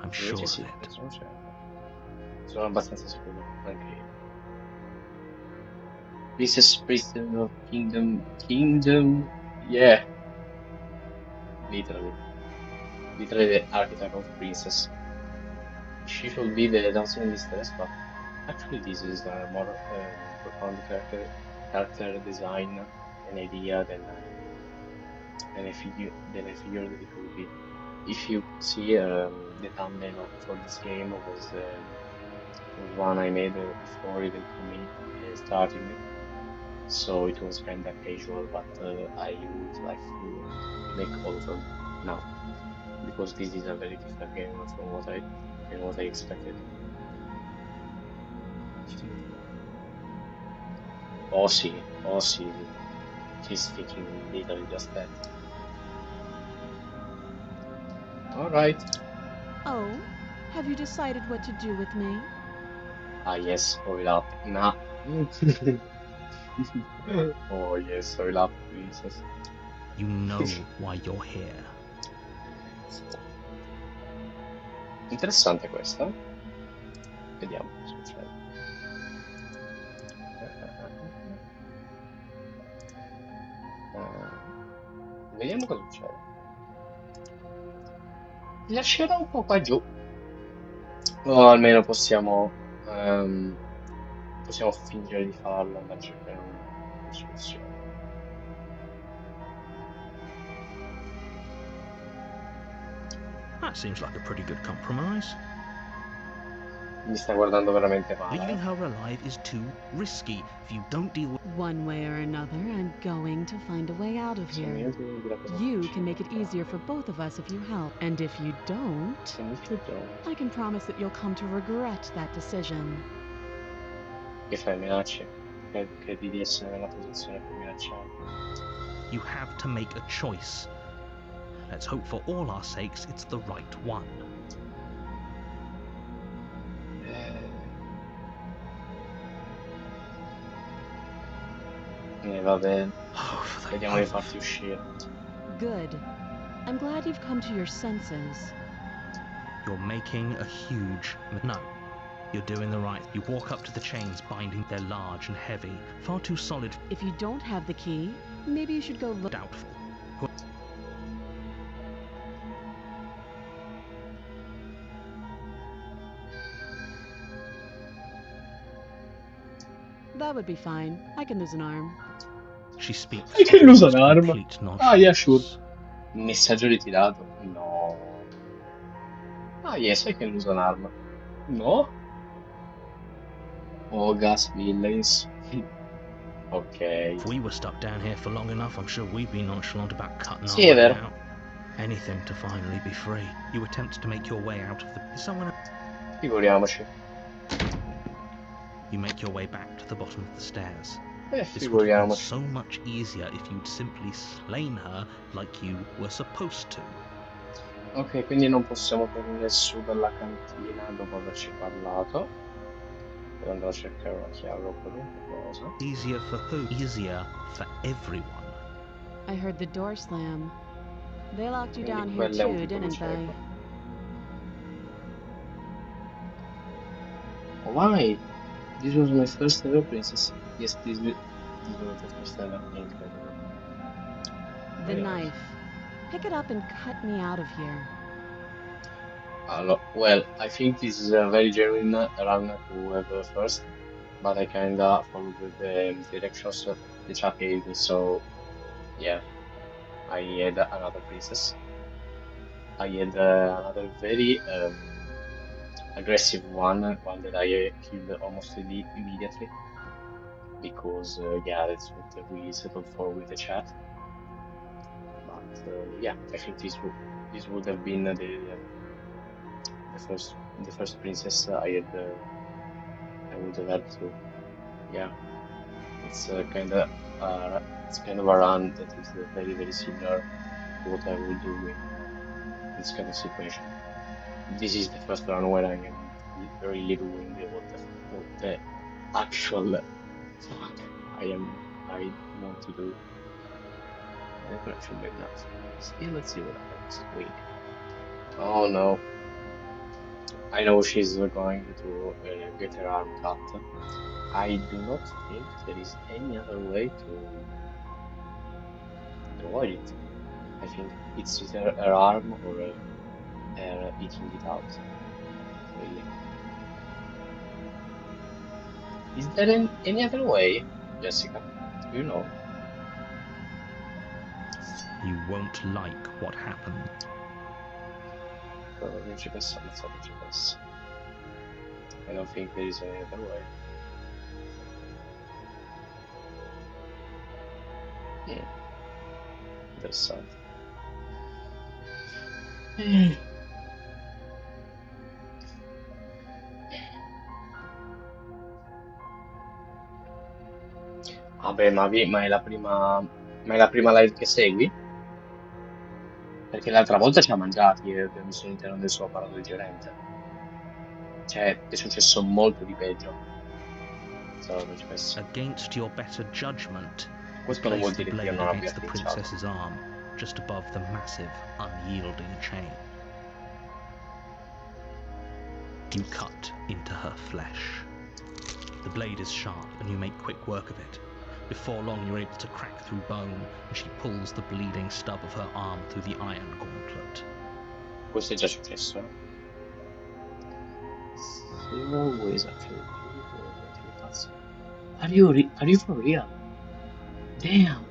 I'm sure Invece of sì, it. sono certo. Sono abbastanza sicuro, anche io. Priestess of Kingdom, yeah. Literally the archetype of princess. She should be the dancing in distress, but actually this is a more profound character design, an idea than I figured it would be. If you see the thumbnail for this game was one I made before even starting, so it was kind of casual, but I would like to make all of them now because this is a very different game from what I expected. Oh, sì, oh, sì. She's thinking literally just that. All right. Oh, have you decided what to do with me? Ah, yes, oil up. Nah. Oh, yes, oil up, princess. You know why you're here. Interessante questa. Vediamo cosa succede. Vediamo cosa succede. Ti lascerò un po' qua giù. O almeno possiamo fingere di farlo, andare a cercare una soluzione. That seems like a pretty good compromise. Mi sta guardando veramente male, Leaving her alive is too risky. If you don't deal with One way or another, I'm going to find a way out of Se mi here. aiuti a dire cosa You succede. can make it easier for both of us if you help. And if you don't, And if you don't, I can promise that you'll come to regret that decision. che fai minacce? Credi di essere nella posizione per minacciare? you have to make a choice. Let's hope for all our sakes it's the right one. Va bene, Oh, for the vediamo di love farti uscire. Good. I'm glad you've come to your senses. You're making a huge... No. You're doing the right. You walk up to the chains binding. They're large and heavy. Far too solid. If you don't have the key, maybe you should go look. Doubtful. That would be fine. I can lose an arm. She speaks I can with lose an arm. complete Ah, yeah, sure. nonchalance. Messaggio ritirato? No. Ah, yes, I can lose an arm. No? Oh, gas villains. Ok. If we were stuck down here for long enough, I'm sure we'd be nonchalant about cutting Sì, è our way vero. out. Anything to finally be free. You attempt to make your way out of the... Someone... Figuriamoci. You make your way back to the bottom of the stairs. This would have been Figuriamoci. so much easier if you'd simply slain her like you were supposed to. Ok, quindi non possiamo tornare su dalla cantina dopo averci parlato. Devo andare a cercare una chiave o qualunque cosa. Easier for who? Easier for everyone. I heard the door slam. They locked you down Quindi here quello è un too, piccolo didn't they? cieco. Oh, why? This was my first ever princess. Yes, this was the first ever. Incredible. The Very nice. knife. Pick it up and cut me out of here. Well, I think this is a very genuine run to have first, but I kinda followed the directions the chat gave me, so Yeah, I had another princess. I had another very aggressive one that I killed almost immediately because yeah, that's what we settled for with the chat. But yeah, I think this would have been the first princess I would have had to. Yeah, it's it's kind of a run that is very similar to what I would do in this kind of situation. This is the first run where I am really doing what the actual fuck I want to do. Correction, maybe not. Still, let's see what happens. Wink. Oh no. I know she's going to get her arm cut. I do not think there is any other way to avoid it. I think it's either her arm or her eating it out. Really. Is there any other way, Jessica? Do you know? You won't like what happens. Principessa, ammazza la principessa. I don't think there is any other way. Interessante. Vabbè, ma è la prima live che segui? Perché l'altra volta ci ha mangiati e abbiamo visto all'interno del suo apparato digerente. Cioè, è successo molto di peggio. Sarà la principessa. Against your better judgment, you Questo non vuol place the dire che io blade non abbia against the flinchato. princess's arm, just above the massive, unyielding chain. You cut into her flesh. The blade is sharp, and you make quick work of it. Before long, you're able to crack through bone, and she pulls the bleeding stub of her arm through the iron gauntlet. Questo è già successo, eh? Several ways actually. Are you for real? Damn!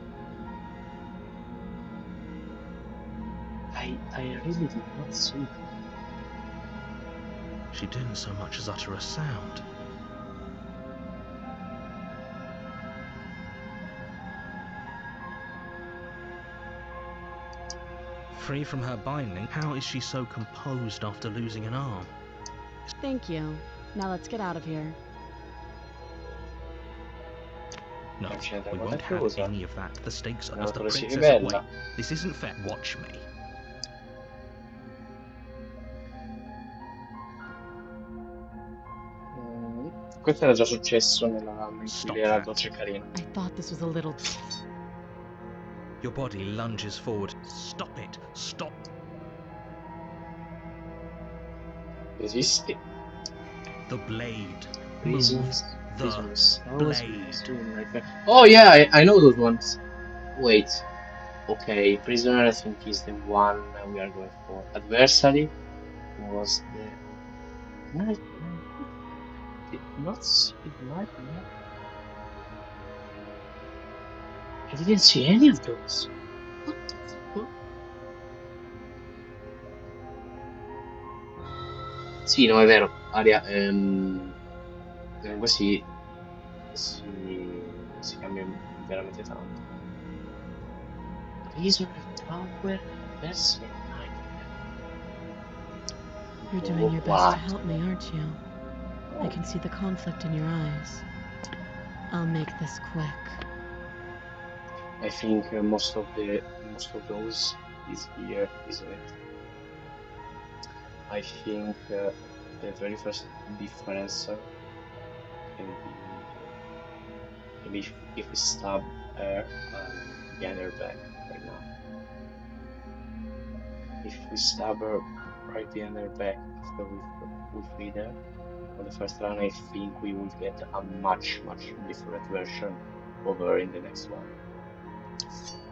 I really did not see that. She didn't so much as utter a sound. Free from her binding, how is she so composed after losing an arm? Thank you. Now let's get out of here. No, Accidenti, we guarda won't che have cosa. any of that. The stakes are Una as the così princess bella. away. This isn't fair. Watch me. Questo era già successo nella run in cui Stop lei era that. dolce e carina. I thought this was a little... Your body lunges forward. Stop it. Stop. Resisti. The blade. Prisoners. The Prisoners. Always blade. doing like that. Oh yeah, I know those ones. Wait. Okay, prisoner I think is the one we are going for. Adversary was the nightmare. Did not see the nightmare. I didn't see any of those. What the fuck? Sì, no, è vero. Aria, comunque si cambia veramente tanto. Prisoner Tower versus Nightmare. You're doing your best to help me, aren't you? I can see the conflict in your eyes. I'll make this quick. I think most of those is here, isn't it? I think the very first difference can be maybe if we stab her behind her back right now. If we stab her right behind her back after we feed her on the first run, I think we will get a much different version of her in the next one.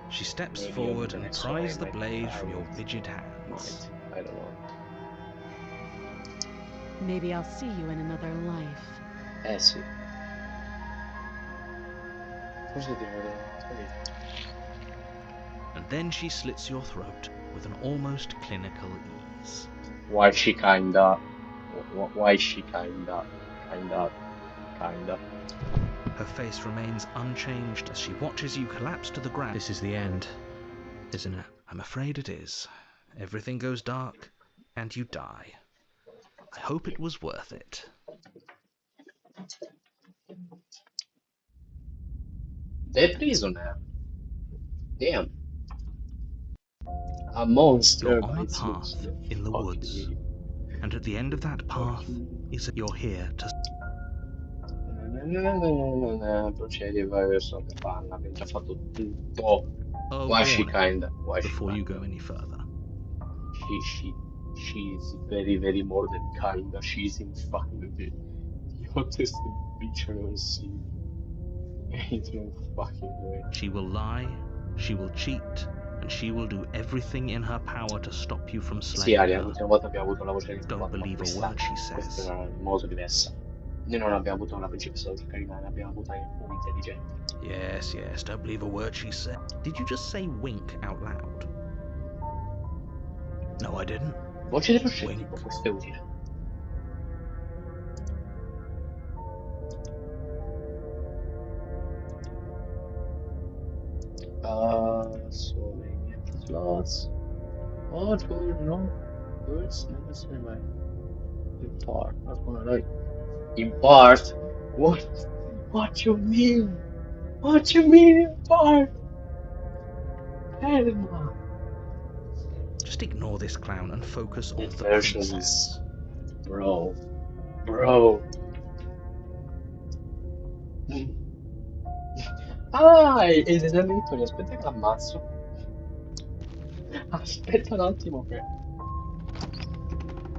She steps Maybe forward on the and next one pries the blade from your rigid hands. Might. I don't know. Maybe I'll see you in another life. Sì. Forse ti vedo in un'altra vita. and then she slits your throat with an almost clinical ease. Why she kinda? Why she kinda? Her face remains unchanged as she watches you collapse to the ground. This is the end, isn't it? I'm afraid it is. Everything goes dark, and you die. I hope it was worth it. The prisoner. Damn. A monster You're on by a its looks. path in the woods, and at the end of that path is you're here to... Procedi e vai verso la capanna. Abbiamo già fatto tutto. A Why she warning kinda? Why she before you kinda? go any further. She's very, very more than kinda. She's in fact the hottest bitch I've ever seen. Ain't no fucking way. She will lie, she will cheat, and she will do everything in her power to stop you from Sì, slaying Aria, her. l'ultima volta abbiamo avuto la voce Don't rinnovata, ma believe a questa word she è says. molto diversa. Noi non abbiamo avuto una principessa dolce carina, ne abbiamo avuta un'intelligente. Yes, don't believe a word she said. Did you just say wink out loud? No, I didn't. Voce dello scettico, Wink. questo è utile. So many empty slots. Oh, no. Birds never say my in part. Not gonna lie. In part? What? What you mean? What you mean in part? Helma. Just ignore this clown and focus on That the version princess. is... Bro. Ah, è l'esame Vittoria, aspetta che l'ammazzo. Aspetta un attimo che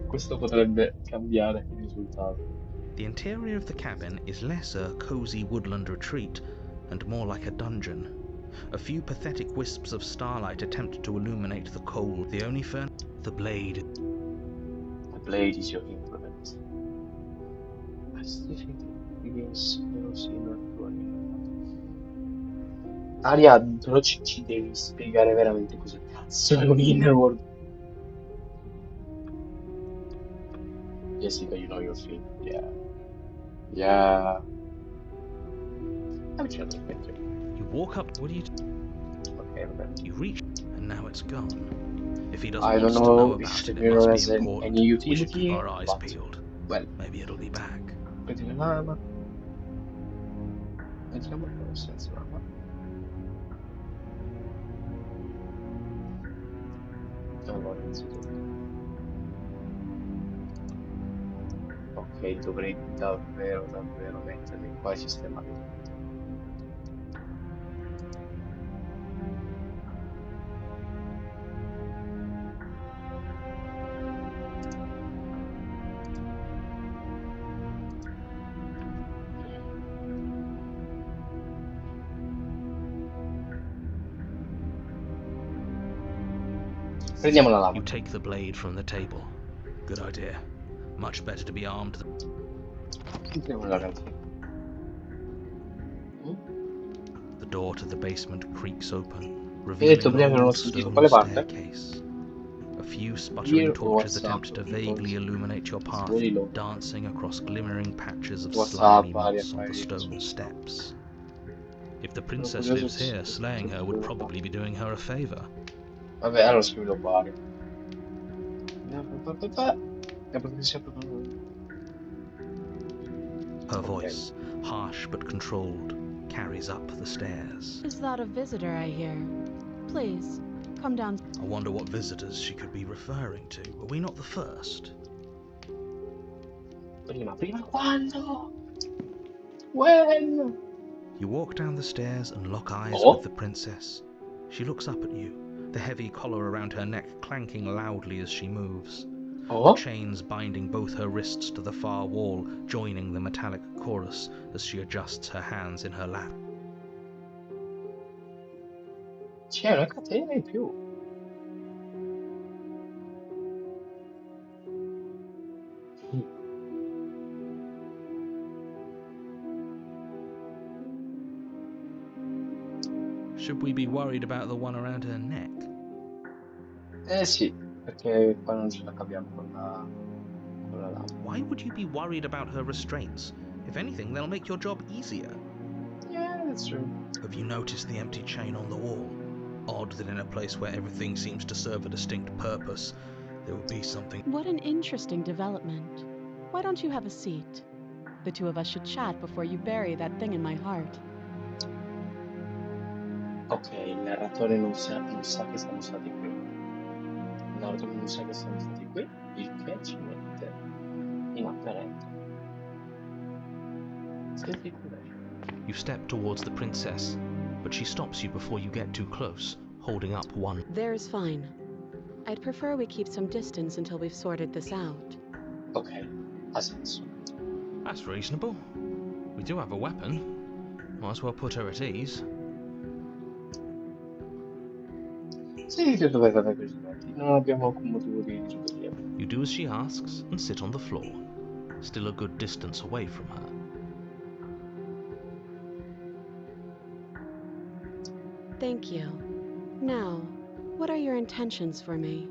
questo potrebbe cambiare il risultato. The interior of the cabin is less a cozy woodland retreat and more like a dungeon. A few pathetic wisps of starlight attempt to illuminate the cold. The only the blade. The blade is your implement. I still think it begins Aria, però ci devi spiegare veramente cosa cazzo è un inner world. Jessica, you know your thing. Yeah. Avvicinati al specchio. You walk up. What do you... Ok, vabbè. You reach, and now it's gone. If he doesn't I want don't us to know know about if the it, it mirror must has be important. any We should keep utility, our eyes but... peeled. Well, Maybe it'll be back. prendi la lama. Entriamo però senza lama. Allora, innanzitutto. Ok, dovrei davvero mettermi qua e sistemare tutto. Prendiamo la lama. You take the blade from the table. Good idea. Much better to be armed than... Entriamo nella cantina. The door to the basement creaks open, Hai revealing detto prima che an non ho old sentito stone quale parte? staircase. A few sputtering Here or torches WhatsApp, attempt to because vaguely illuminate your it's path, very low. dancing across glimmering patches of WhatsApp, slimy Aria, moss on fai the di stone così. steps. If the Sono princess curioso lives here, slaying her would qua. probably be doing her a favor. Vabbè, allora scrivo qua, Aria. Her Ok. voice, harsh but controlled, carries up the stairs. Is that a visitor I hear? Please, come down. I wonder what visitors she could be referring to. Were we not the first? Prima quando? When? You walk down the stairs and lock eyes Oh. with the princess. She looks up at you, the heavy collar around her neck clanking loudly as she moves. The Oh? chains binding both her wrists to the far wall, joining the metallic chorus as she adjusts her hands in her lap. C'è una catena in più. Should we be worried about the one around her neck? Eh sì, perché qua non ce la capiamo con la lama. Why would you be worried about her restraints? If anything, they'll make your job easier. Yeah, that's true. Have you noticed the empty chain on the wall? Odd that in a place where everything seems to serve a distinct purpose, there would be something. What an interesting development. Why don't you have a seat? The two of us should chat before you bury that thing in my heart. Ok, il narratore non sa che siamo stati qui. Il narratore non sa che siamo stati qui, il che ci mette in apparente. Senti com'è. You step towards the princess, but she stops you before you get too close, holding up one. There's fine. I'd prefer we keep some distance until we've sorted this out. Ok, ha senso. That's reasonable. We do have a weapon. Might as well put her at ease. Sì, che dove fate così? Non abbiamo alcun motivo di ribellione. You do as she asks and sit on the floor, still a good distance away from her. Thank you. Now, what are your intentions for me?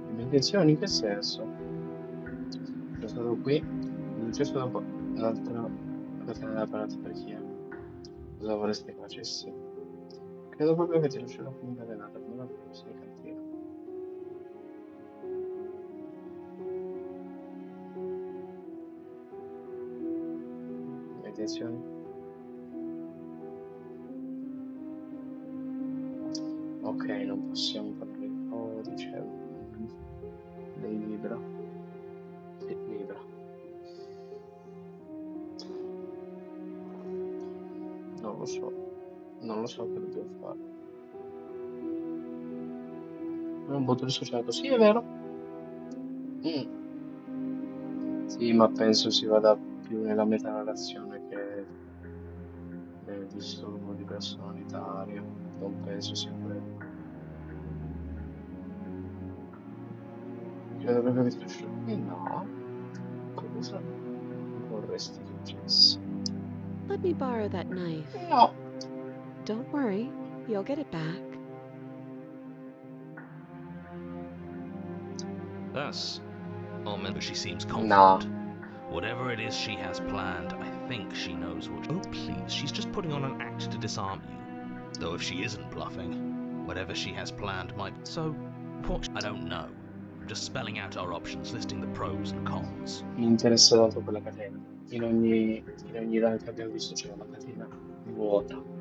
Le mie intenzioni in che senso? Sono stato qui, il successo dopo l'altra catena della parata per chi è. Cosa vorresti che facessi? Credo proprio che ti lascerò qui incatenata come una persona in cantina. Le mie intenzioni? Ok, non possiamo parlare di codice. Lei libera. Sì, libera. Non lo so. Non lo so che dobbiamo fare. Non voto dissociato. Sì, è vero. Sì, ma penso si vada più nella metanarrazione che nel disturbo di personalitario. Non penso sia quello. Credo proprio che sia uscito. No. Cosa vorresti successe? Let me borrow that knife. No. Don't worry, you'll get it back. That's... Oh, man, she seems confident. No. Whatever it is she has planned, I think she knows what... Oh, please, she's just putting on an act to disarm you. Though if she isn't bluffing, whatever she has planned might... So, what... I don't know. I'm just spelling out our options, listing the pros and cons. Mi interessa tanto quella catena. In ogni live che abbiamo visto c'era una catena vuota.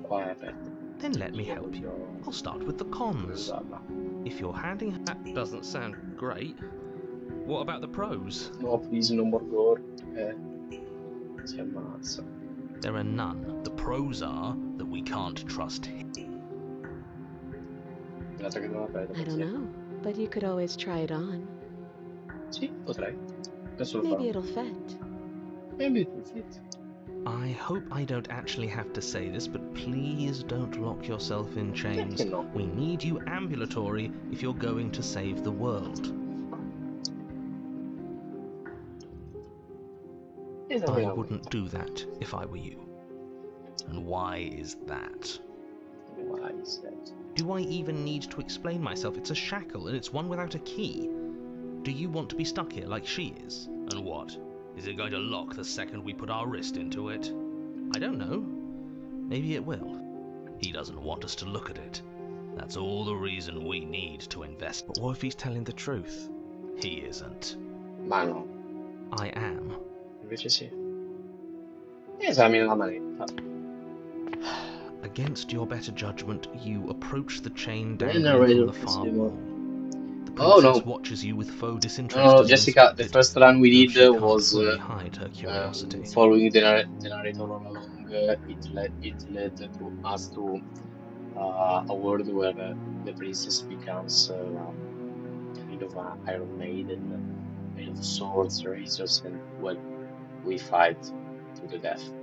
Qua è aperta. Then let me help you. I'll start with the cons. Usarla. If you're handing... That doesn't sound great. What about the pros? No, please, no more gore. Si ammazza. There are none. The pros are that we can't trust him. Dato che non è aperta. I don't know, but you could always try it on. Sì, potrei. Adesso lo Maybe farò. it'll fit. Maybe it will fit. I hope I don't actually have to say this, but please don't lock yourself in chains. Perché no? We need you ambulatory if you're going to save the world. I wouldn't do that if I were you. And why is that? Why is that? Do I even need to explain myself? It's a shackle and it's one without a key. Do you want to be stuck here like she is? And what? Is it going to lock the second we put our wrist into it? I don't know. Maybe it will. He doesn't want us to look at it. That's all the reason we need to invest. But what if he's telling the truth? He isn't. Ma no. I am. Invece sì. Esamina la manetta. Against your better judgment, you approach the chain Narrator dangling from the far Festival. wall. The Oh, princess no. watches you with faux disinterest. No, as Jessica, the inspected, first run we though did she can't was fully hide her curiosity. following the narrator all along. It led to us to a world where the princess becomes kind of an Iron Maiden, made of swords, razors, and well, we fight to the death.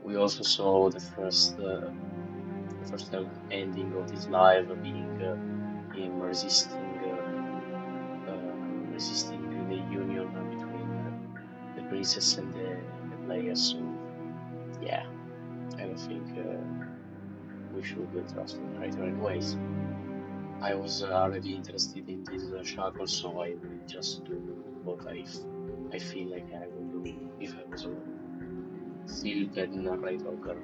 We also saw the first ending of his life being him resisting the union between the princess and the players. So think we should trust the narrator anyways. I was already interested in this shackle, so I will just do what I feel like I will do if I was a feel-bad narrator girl.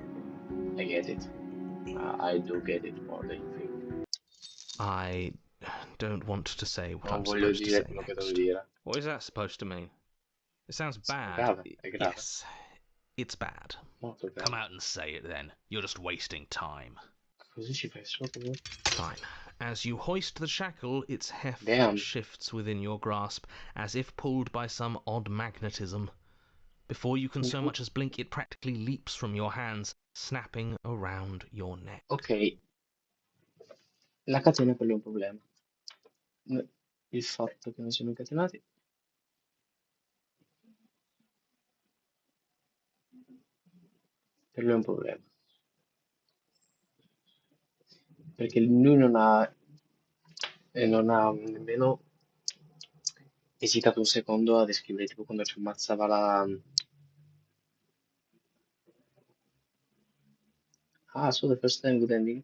I get it. I do get it more than you think. I don't want to say what Non I'm voglio supposed to dire say quello che devo next. dire. What is that supposed to mean? It sounds bad. Grave, è grave. Yes, it's bad. Molto grave. Come out and say it then. You're just wasting time. Così ci fai solo tu. Fine. As you hoist the shackle, its heft Damn. shifts within your grasp, as if pulled by some odd magnetism. Before you can so much as blink, it practically leaps from your hands, snapping around your neck. Ok. La catena quello è un problema. Il fatto che non siano incatenati. Quello è un problema. Perché lui non ha nemmeno esitato un secondo a descrivere tipo quando ci ammazzava la... Ah, so the first time good ending.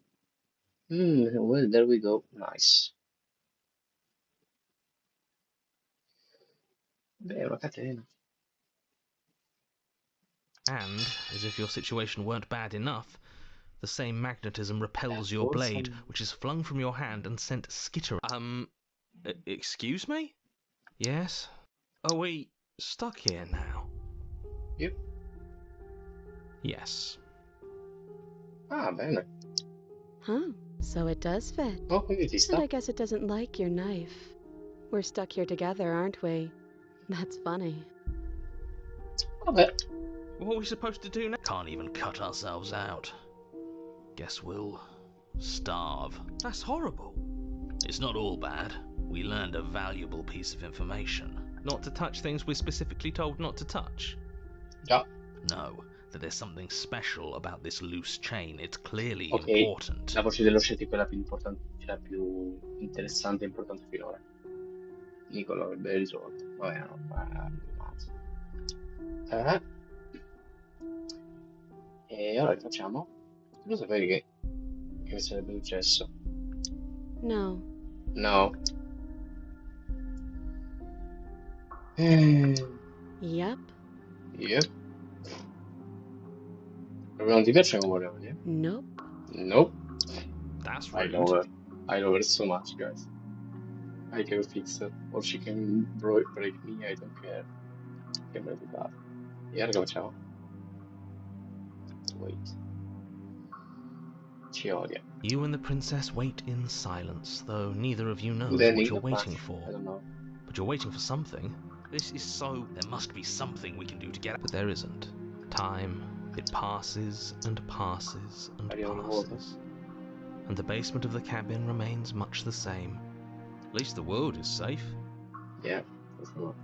Well, there we go. Nice. Beh, è una catena. And, as if your situation weren't bad enough, the same magnetism repels your blade, which is flung from your hand and sent skittering. Excuse me? Yes? Are we stuck here now? Yep. Yes. Ah, bene. Huh, so it does fit. Oh, quindi ti And sta. I guess it doesn't like your knife. We're stuck here together, aren't we? That's funny. Vabbè. What are we supposed to do now? Can't even cut ourselves out. Guess we'll starve. That's horrible. It's not all bad. We learned a valuable piece of information. Not to touch things we're specifically told not to touch. Già. No, that there's something special about this loose chain. It's clearly Ok. important. La voce dello scettico è la più importante, la più interessante e importante finora. Nicola avrebbe risolto. Vabbè, no, E ora che facciamo? Tu lo sapevi che sarebbe successo? No. No. Yep. Yep. Proprio non ti piace come volevo dire? Nope. Nope. That's I rude. love her. I love her so much, guys. I can fix her. Or she can break me, I don't care. Che me lo date. E ora che facciamo? Wait. Ci odia. You and the princess wait in silence, though neither of you knows Then what he you're got waiting back. for. I don't know. But you're waiting for something. This is so... There must be something we can do to get... But there isn't. Time, it passes and passes and Arrivano le vuote. passes. And the basement of the cabin remains much the same. At least the world is safe. Yeah, for sure.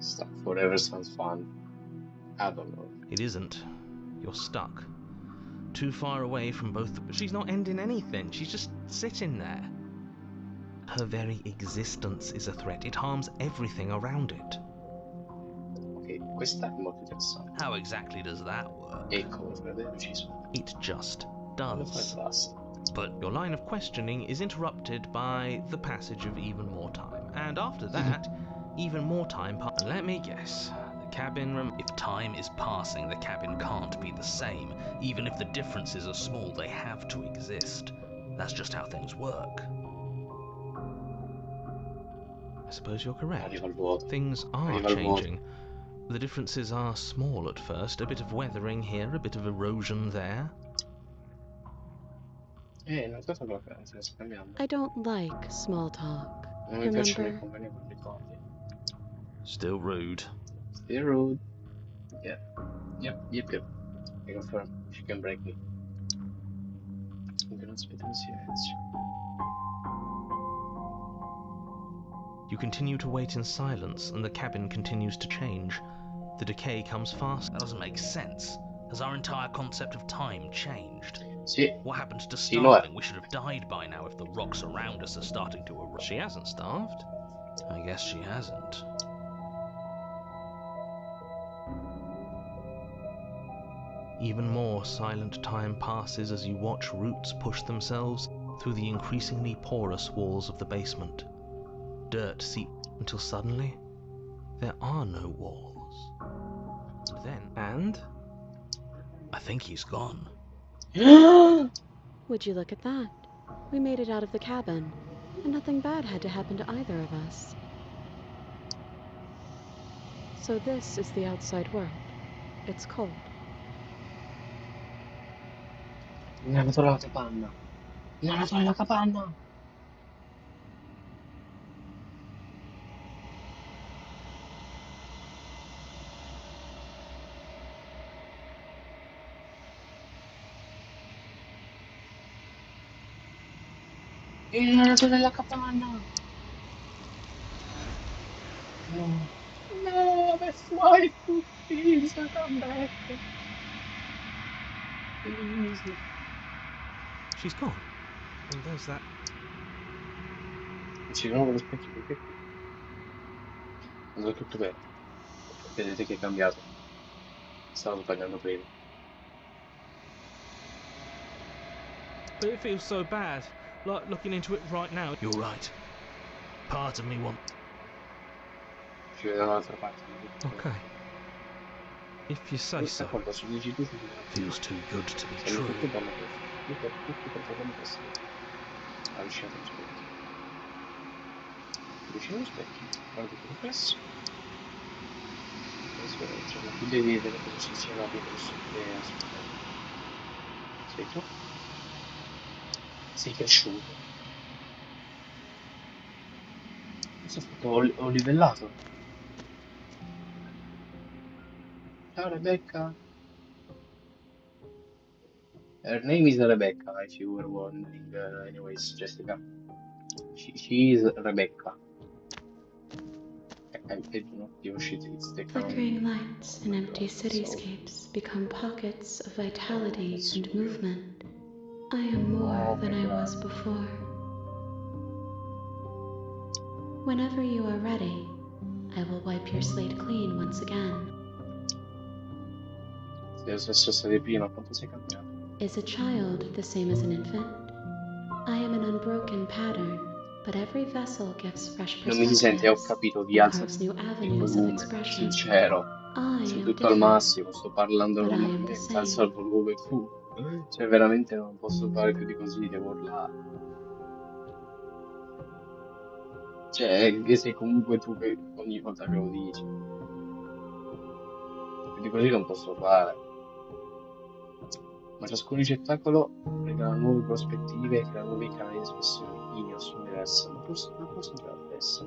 Stuck forever sounds fun. I don't know. It isn't. You're stuck. Too far away from both. But she's not ending anything. She's just sitting there. Her very existence is a threat. It harms everything around it. Ok, questa è molto interessante. How exactly does that work? E come vedete ucciso. It just Lo fai does. basta. But Your line of questioning is interrupted by the passage of even more time. And after that, even more time passes. Let me guess. The cabin if time is passing, the cabin can't be the same. Even if the differences are small, they have to exist. That's just how things work. I suppose you're correct. Arriva il vuoto. Things are Arriva il vuoto. changing. The differences are small at first. A bit of weathering here, a bit of erosion there. Non so cosa stai scambiando. I don't like small talk. Non mi piacciono i Remember? convegni con ricordi. Still rude. Still rude. Yeah. Yep. I confirm. She can break me. Comunque non aspetta in silenzio. You continue to wait in silence, and the cabin continues to change. The decay comes fast. That doesn't make sense. Has our entire concept of time changed? Sì, What happened to Sì, lo è. starving? We should have died by now if the rocks around us are starting to erode. She hasn't starved. I guess she hasn't. Even more silent time passes as you watch roots push themselves through the increasingly porous walls of the basement. Dirt seeps until suddenly there are no walls. And I think he's gone. Would you look at that? We made it out of the cabin, and nothing bad had to happen to either of us. So this is the outside world. It's cold. Mi hanno trovato la capanna. Mi hanno trovato la capanna. Mi hanno trovato la capanna. No. No, that's why you please come back. Please. she's gone. And there's that. Ci sono quello specchio perché qui? Andrà tutto bene. Vedete che è cambiato. Stavo sbagliando prima. But it feels so bad, like looking into it right now. You're right. Part of me wants. Ci vediamo dall'altra parte. Okay. If you say so. Quando su dici tu ci vediamo. Feels too good to be Sono true. tutte donne queste. Tutte perfettamente queste. Avvicinate allo specchio. Vicino allo specchio. Guarda che riflesso. Adesso cioè, tu devi vedere cosa succederà dietro aspetta. Sei tu? Sei cresciuto. Cosa ho fatto? Ho livellato. Ciao Rebecca. Her name is Rebecca, if you were wondering. Anyways, Jessica. She is Rebecca. I don't know. It's the Flickering lights and empty cityscapes become pockets of vitality and movement. I am more than I was before. Whenever you are ready, I will wipe your slate clean once again. Sei lo stesso stato prima, quanto sei cambiato? Is a child the same as an infant? I am an unbroken pattern, but every vessel gives fresh Non mi si sente, ho perspectives capito, di and alza carves new il avenues of volume, expression. sincero, I su am tutto al different, massimo, sto parlando but I am the normalmente, alza il same. volume, cioè veramente non posso fare più di così, devo urlare. Cioè, che sei comunque tu che ogni volta che lo dici. Più di così non posso fare. Ma ciascun ricettacolo regala nuove prospettive e crea nuovi canali di espressione in osso diversa, ma forse già la stessa.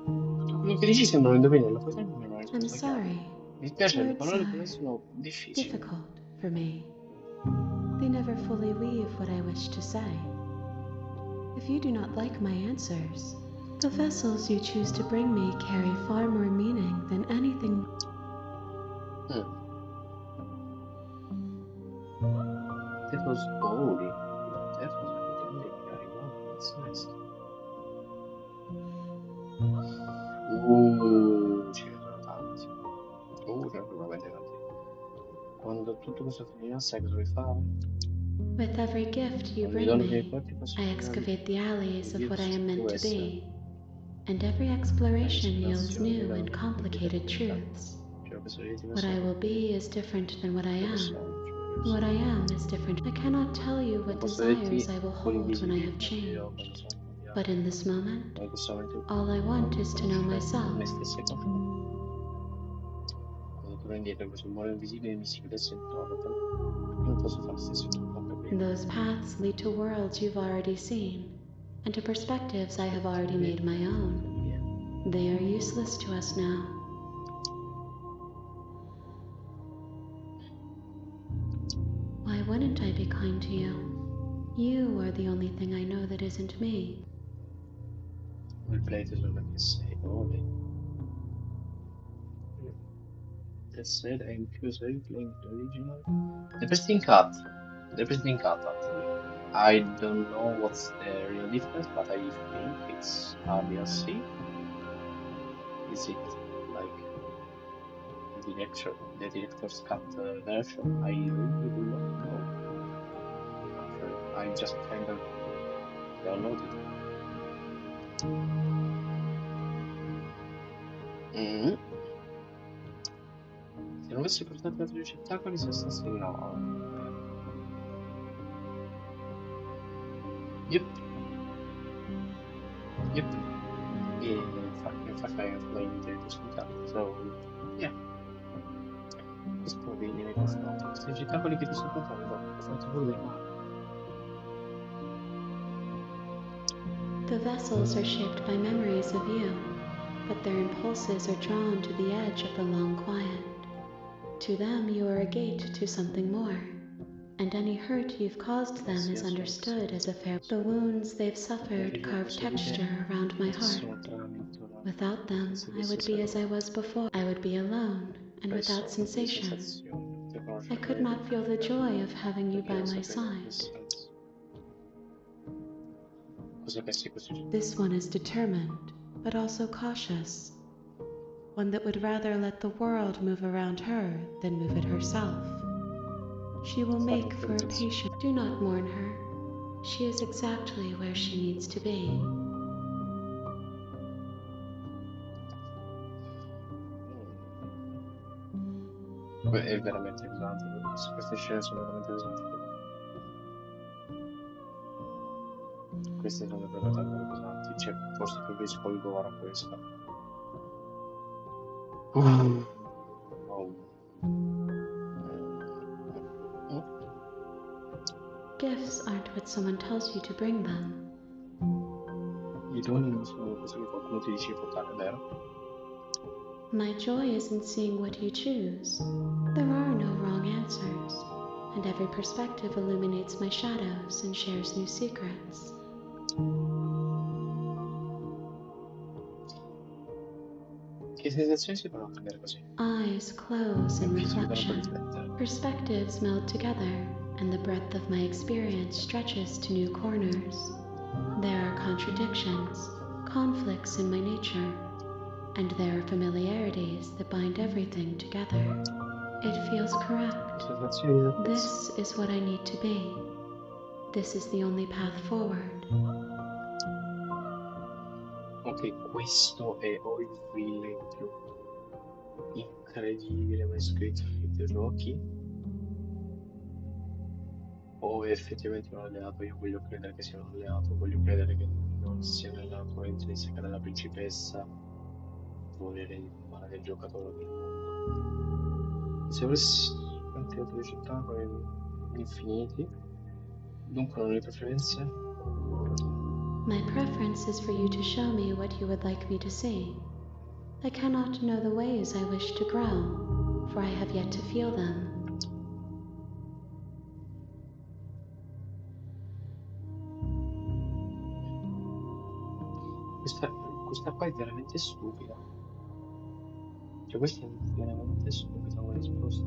Tutto quello che dici sembra un indovinello, puoi darmi una I'm risposta chiara? sorry. Mi spiace, le Words parole per are me sono difficili. difficult for me. They never fully weave what I wish to say. If you do not like my answers, the vessels you choose to bring me carry far more meaning than anything. That was holy. That was evidently very well. That's nice. Ce ne sono tanti. Ce ne sono veramente tanti. Quando tutto questo finirà, sai cosa vuoi fare? With every gift you Quando mi bring donno i me, ricordi posso I creare excavate the alleys of io what I am meant devo to essere be, and every exploration yields l'ispirazione new della and complicated truths. Cioè, questo io What I will be is different than what I lo am. sono, cioè, What I am is different. I cannot tell you non what posso desires dirti I will quelli hold when I invisibili have che io changed. quando sono cambiato. But in this moment, Ma in questo momento all I want is to know myself. me stessa e confronto. Quando torno indietro questo muro invisibile mi si chiudesse intorno, però non posso fare lo stesso che ho fatto prima. Those paths lead to worlds you've already seen, and to perspectives I have already made my own. They are useless to us now. Why wouldn't I be kind to you? You are the only thing I know that isn't me. Quel prete solo che sei, Ole. That said, I'm curious, are you playing the original? The Pristine Cat. The Pristine Cat, actually. I don't know what's the real difference, but I think it's RDLC. Is it like the director's cut version, I really do not know. I just kind of downloaded it. Se non avessi portato altri ricettacoli, se stessi no. Yep. In fact, I have played the hospital, so yeah. Questo vedi nei confronti. Questi ricettacoli che ti sto portando, ho fatto pure del male. The vessels are shaped by memories of you, but their impulses are drawn to the edge of the long quiet. To them, you are a gate to something more, and any hurt you've caused them is understood as a fair. The wounds they've suffered carve texture around my heart. Without them, I would be as I was before. I would be alone and without sensation. I could not feel the joy of having you by my side. This one is determined, but also cautious. One that would rather let the world move around her than move it herself. She will make for a patient. Do not mourn her. She is exactly where she needs to be. È veramente pesante, queste scene sono veramente pesanti. Queste sono davvero pesanti, cioè forse preferisco il gore a questo. Gifts aren't what someone tells you to bring them. I doni non sono cose che qualcuno ti dice di portare, vero? My joy is in seeing what you choose. There are no wrong answers, and every perspective illuminates my shadows and shares new secrets. Che sensazioni si possono ottenere così? Eyes close in reflection. Perspectives meld together, and the breadth of my experience stretches to new corners. There are contradictions, conflicts in my nature, and there are familiarities that bind everything together. It feels correct. This is what I need to be. This is the only path forward. Ok, questo è o il villain più incredibile mai scritto nei videogiochi, o è effettivamente un alleato. Io voglio credere che sia un alleato, voglio credere che non sia nella natura intrinseca della principessa volere il male del giocatore del mondo. Se avessi tanti altri ricettacoli infiniti, dunque non ho le preferenze. My preference is for you to show me what you would like me to see. I cannot know the ways I wish to grow, for I have yet to feel them. Questa qua è veramente stupida. Cioè questa è veramente stupida come risposta.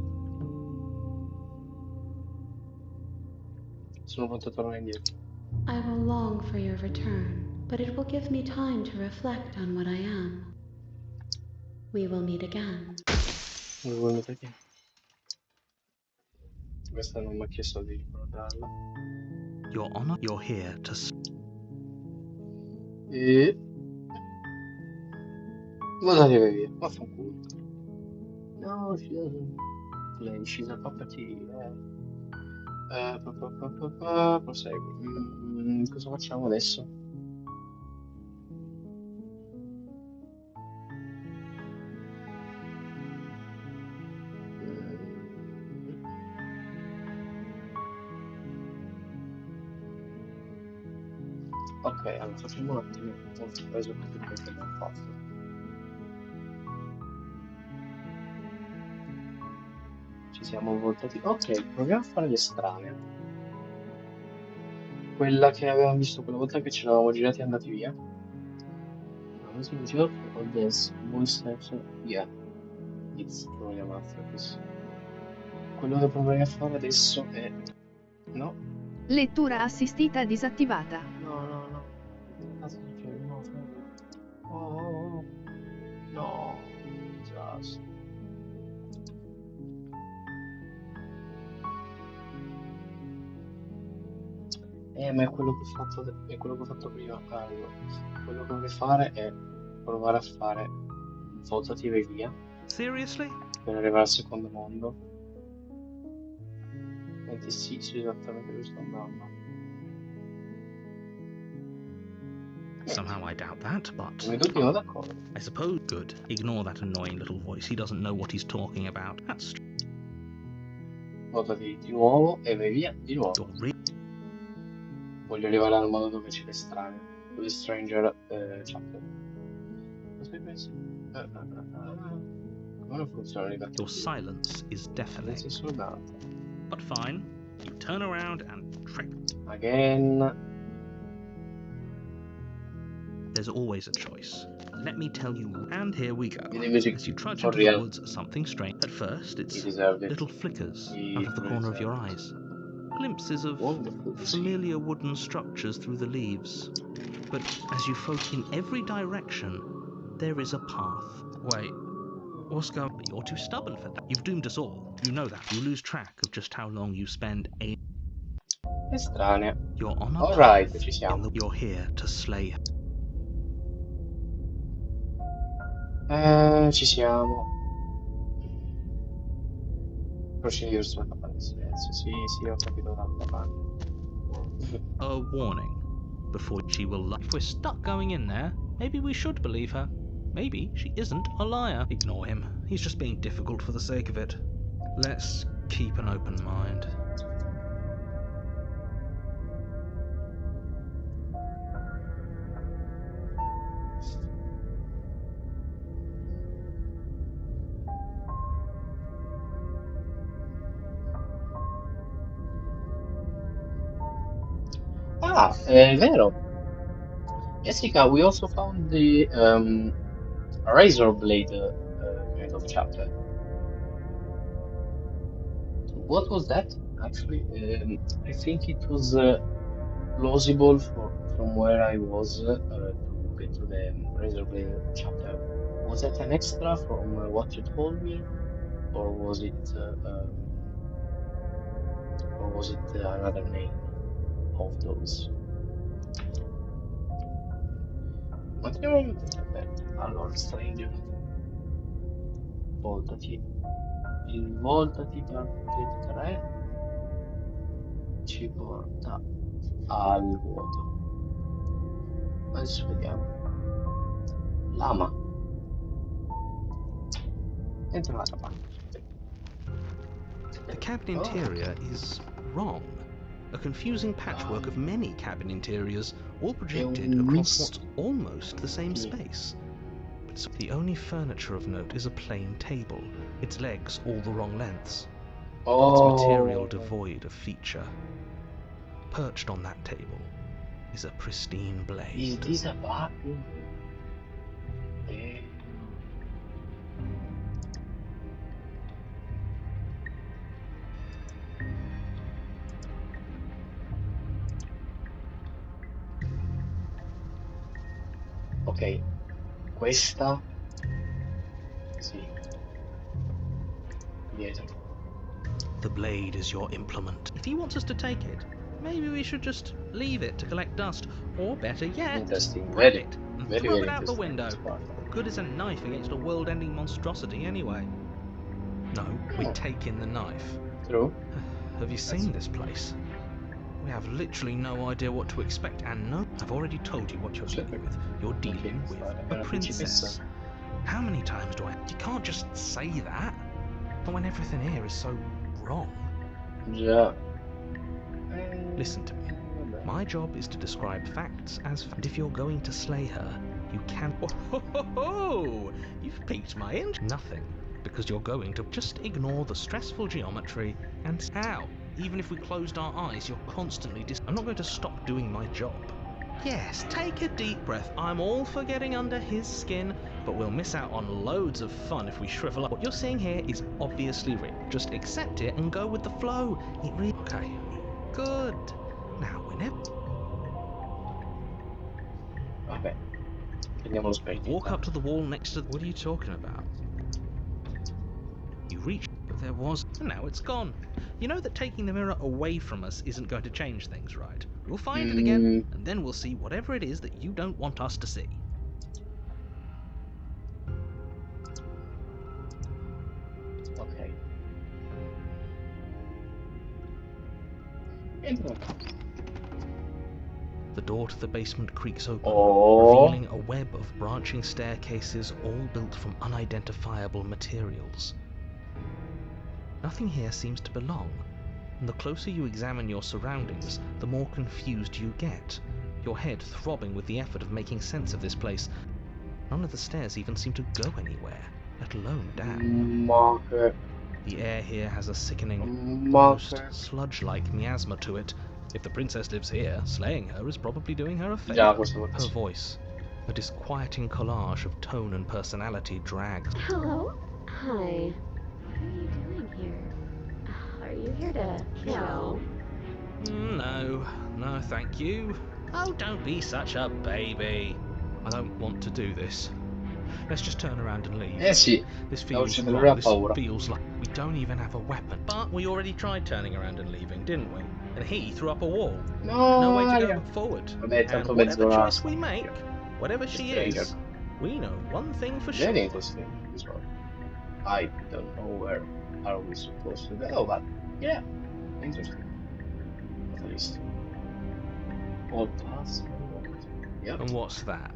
Sono pronto a tornare indietro. I will long for your return, but it will give me time to reflect on what I am. We will meet again. Questa non mi ha chiesto di ricordarla. Your Honor, you're here to... E... Mandatevi via, vaffanculo. No, lei she's a puppeteer. Prosegui. Cosa facciamo adesso? Ok, allora facciamo un attimo un preso tutto quello che abbiamo fatto. Ci siamo voltati. Ok, proviamo a fare le strane. Quella che avevamo visto quella volta che ci eravamo girati e andati via. Audience, voice, yeah, it's probably a masterpiece. Quello che proverei a fare adesso è... No? Lettura assistita disattivata. No. Che cazzo succede? No, no. No. Disastro. Ma è quello che ho fatto, è quello che ho fatto prima. Allora, quello che vorrei fare è provare a fare voltative via Seriously? per arrivare al secondo mondo. Senti, sì, sì, esattamente dove sto andando. Somehow I doubt that, but Come tutti sono d'accordo. I suppose good. Ignore that annoying little voice. He doesn't know what he's talking about. That's Voltati di nuovo e vai via di nuovo. you're really Voglio arrivare al modo dove c'è l'estraneo. The Stranger Chapter. Come non funziona i your silence is deafening. senso dante. But fine. You turn around and trick. Again. There's always a choice. Let me tell you, and here we go. Vedi invece As you trudge for into the real. woods, something strange. At first, He it's deserved it. little flickers He out of the corner of your deserved eyes. Glimpses of Wonderful. familiar wooden structures through the leaves. But as you focus in every direction, there is a path. Wait, what's going on? You're too stubborn for that. You've doomed us all. You know that. You lose track of just how long you spend aiming. Estranea. You're on a Alright, path. ci siamo. You're here to slay her. Ci siamo. Procedi verso la capanna di silenzio. Sì, sì, ho capito la capanna. A warning before she will lie. If we're stuck going in there, maybe we should believe her. Maybe she isn't a liar. Ignore him. He's just being difficult for the sake of it. Let's keep an open mind. Ah, è vero. Jessica, we also found the razor blade kind of chapter. What was that? Actually, I think it was plausible from where I was to get to the razor blade chapter. Was that an extra from what you told me, or was it another name of those? Mantieniamo la mente aperta. Allora, Stranger. Voltati. Il voltati parte 3 ci porta al vuoto. Adesso vediamo. Lama. Entra la capanna. The cabin Oh. interior is wrong. A confusing patchwork of many cabin interiors, all projected un across mix. what's almost the same Sì. space. But the only furniture of note is a plain table, its legs all the wrong lengths, its material devoid of feature. Perched on that table is a pristine Is blade. this a bug? Ok, questa sì, dietro. The blade is your implement. If he wants us to take it, maybe we should just leave it to collect dust, or better yet, Interesting, grab very, it and very, throw very it out the interesting window. this part. What good is a knife against a world-ending monstrosity anyway? No, we Oh. take in the knife. True? Have you seen this place? We have literally no idea what to expect, and no, I've already told you what you're dealing with. You're dealing with a princess. How many times do I... You can't just say that. But when everything here is so wrong. Già. Listen to me. Vabbè. My job is to describe facts as fact. If you're going to slay her, you can... Oh, you've piqued my interest. Nothing. Because you're going to just ignore the stressful geometry and how. Even if we closed our eyes, you're constantly I'm not going to stop doing my job. Yes, take a deep breath. I'm all for getting under his skin, but we'll miss out on loads of fun if we shrivel up. What you're seeing here is obviously real. Just accept it and go with the flow. It really... Okay. Good. Now, whenever... Vabbè. Prendiamo lo specchio. Walk up to the wall next to... What are you talking about? You reach... There was, and now it's gone. You know that taking the mirror away from us isn't going to change things, right? We'll find it again, and then we'll see whatever it is that you don't want us to see. Ok. Entra. The door to the basement creaks open, Oh. revealing a web of branching staircases all built from unidentifiable materials. Nothing here seems to belong, and the closer you examine your surroundings, the more confused you get, your head throbbing with the effort of making sense of this place. None of the stairs even seem to go anywhere, let alone down. Marker. The air here has a sickening, Marker. almost sludge-like miasma to it. If the princess lives here, slaying her is probably doing her a Già, favor. questa volta Her sì. voice, a disquieting collage of tone and personality, drags. Hello? Hi. What are you doing here? Are you here to kill? No, thank you. Oh, don't be such a baby. I don't want to do this. Let's just turn around and leave. Eh sì, This la feels ucciderà wrong. a This paura. feels like we don't even have a weapon. But we already tried turning around and leaving, didn't we? And he threw up a wall. No, No way to go aia. but forward. Vabbè, And tanto whatever mezz'ora. choice we make, whatever she Stranger. is, we know one thing for sure. Very interesting. This one. I don't know where are we supposed to go, but yeah, interesting. At least. All paths unlocked. Yep. And what's that?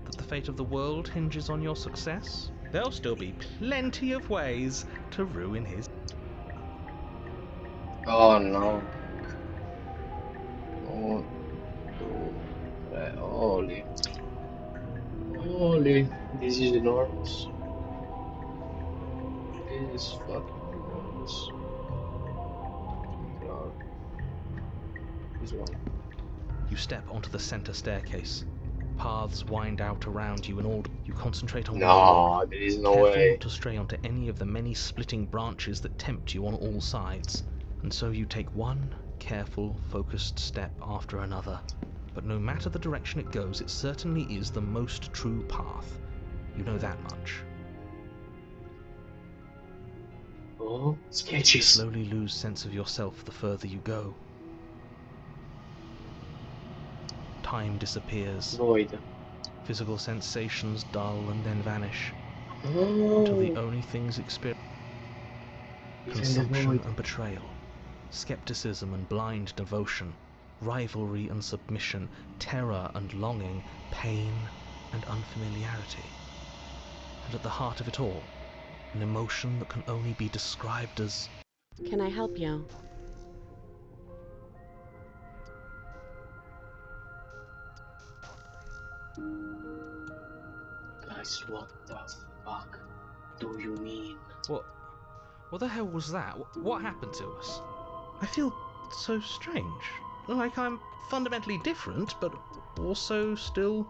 That the fate of the world hinges on your success? There'll still be plenty of ways to ruin his. Oh no. 1, 2, 3. Holy. Holy. This is enormous. This is fucking enormous. God. This one. You step onto the center staircase. Paths wind out around you, and all you concentrate on where you are. No, there is no Careful way. not to stray onto any of the many splitting branches that tempt you on all sides. And so you take one careful, focused step after another. But no matter the direction it goes, it certainly is the most true path. You know that much. Oh, You sketches. slowly lose sense of yourself the further you go. Time disappears. Void. Physical sensations dull and then vanish, until the Oh, only things experienced it's in the consumption void. and betrayal, skepticism and blind devotion, rivalry and submission, terror and longing, pain and unfamiliarity. And at the heart of it all, an emotion that can only be described as Can I help you? Guys, what the fuck do you mean? what the hell was that? What happened to us? I feel so strange. Like I'm fundamentally different, but also still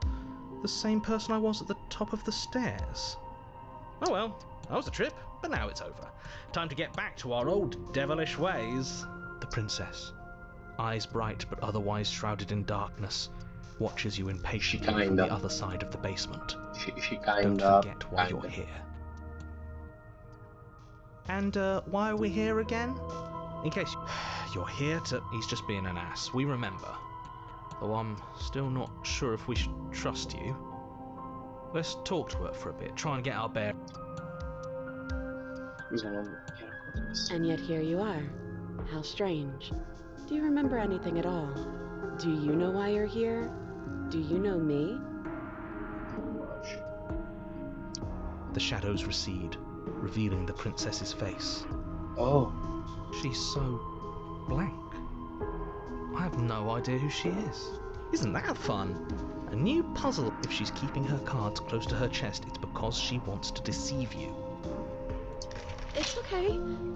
the same person I was at the top of the stairs. Oh well, that was a trip, but now it's over. Time to get back to our old devilish ways. The princess, eyes bright but otherwise shrouded in darkness, watches you impatiently from Kinda. the other side of the basement. She Don't kinda. forget why you're here. And why are we here again? In case you're here to... He's just being an ass, we remember. Though I'm still not sure if we should trust you. Let's talk to her for a bit, try and get our bear... Scusa, non mi racconto questo. And yet here you are. How strange. Do you remember anything at all? Do you know why you're here? Do you know me? The shadows recede, revealing the princess's face. Oh, She's so blank. I have no idea who she is. Isn't that fun? A new puzzle. If she's keeping her cards close to her chest, it's because she wants to deceive you. It's okay.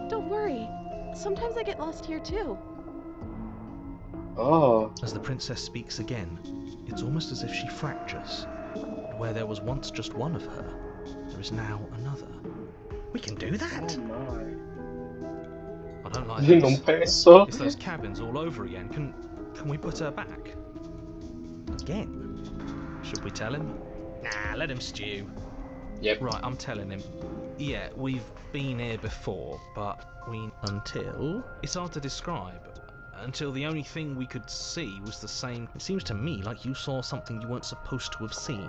Don't worry. Sometimes I get lost here too. oh. As the princess speaks again, it's almost as if she fractures. Where there was once just one of her, there is now another. We can do that! Oh my. I don't like Non this. penso. It's those cabins all over again. Can we put her back? Again? Should we tell him? Nah, let him stew. Yep. Right, I'm telling him. Yeah, we've been here before, but until... It's hard to describe. Until the only thing we could see was the same... It seems to me like you saw something you weren't supposed to have seen.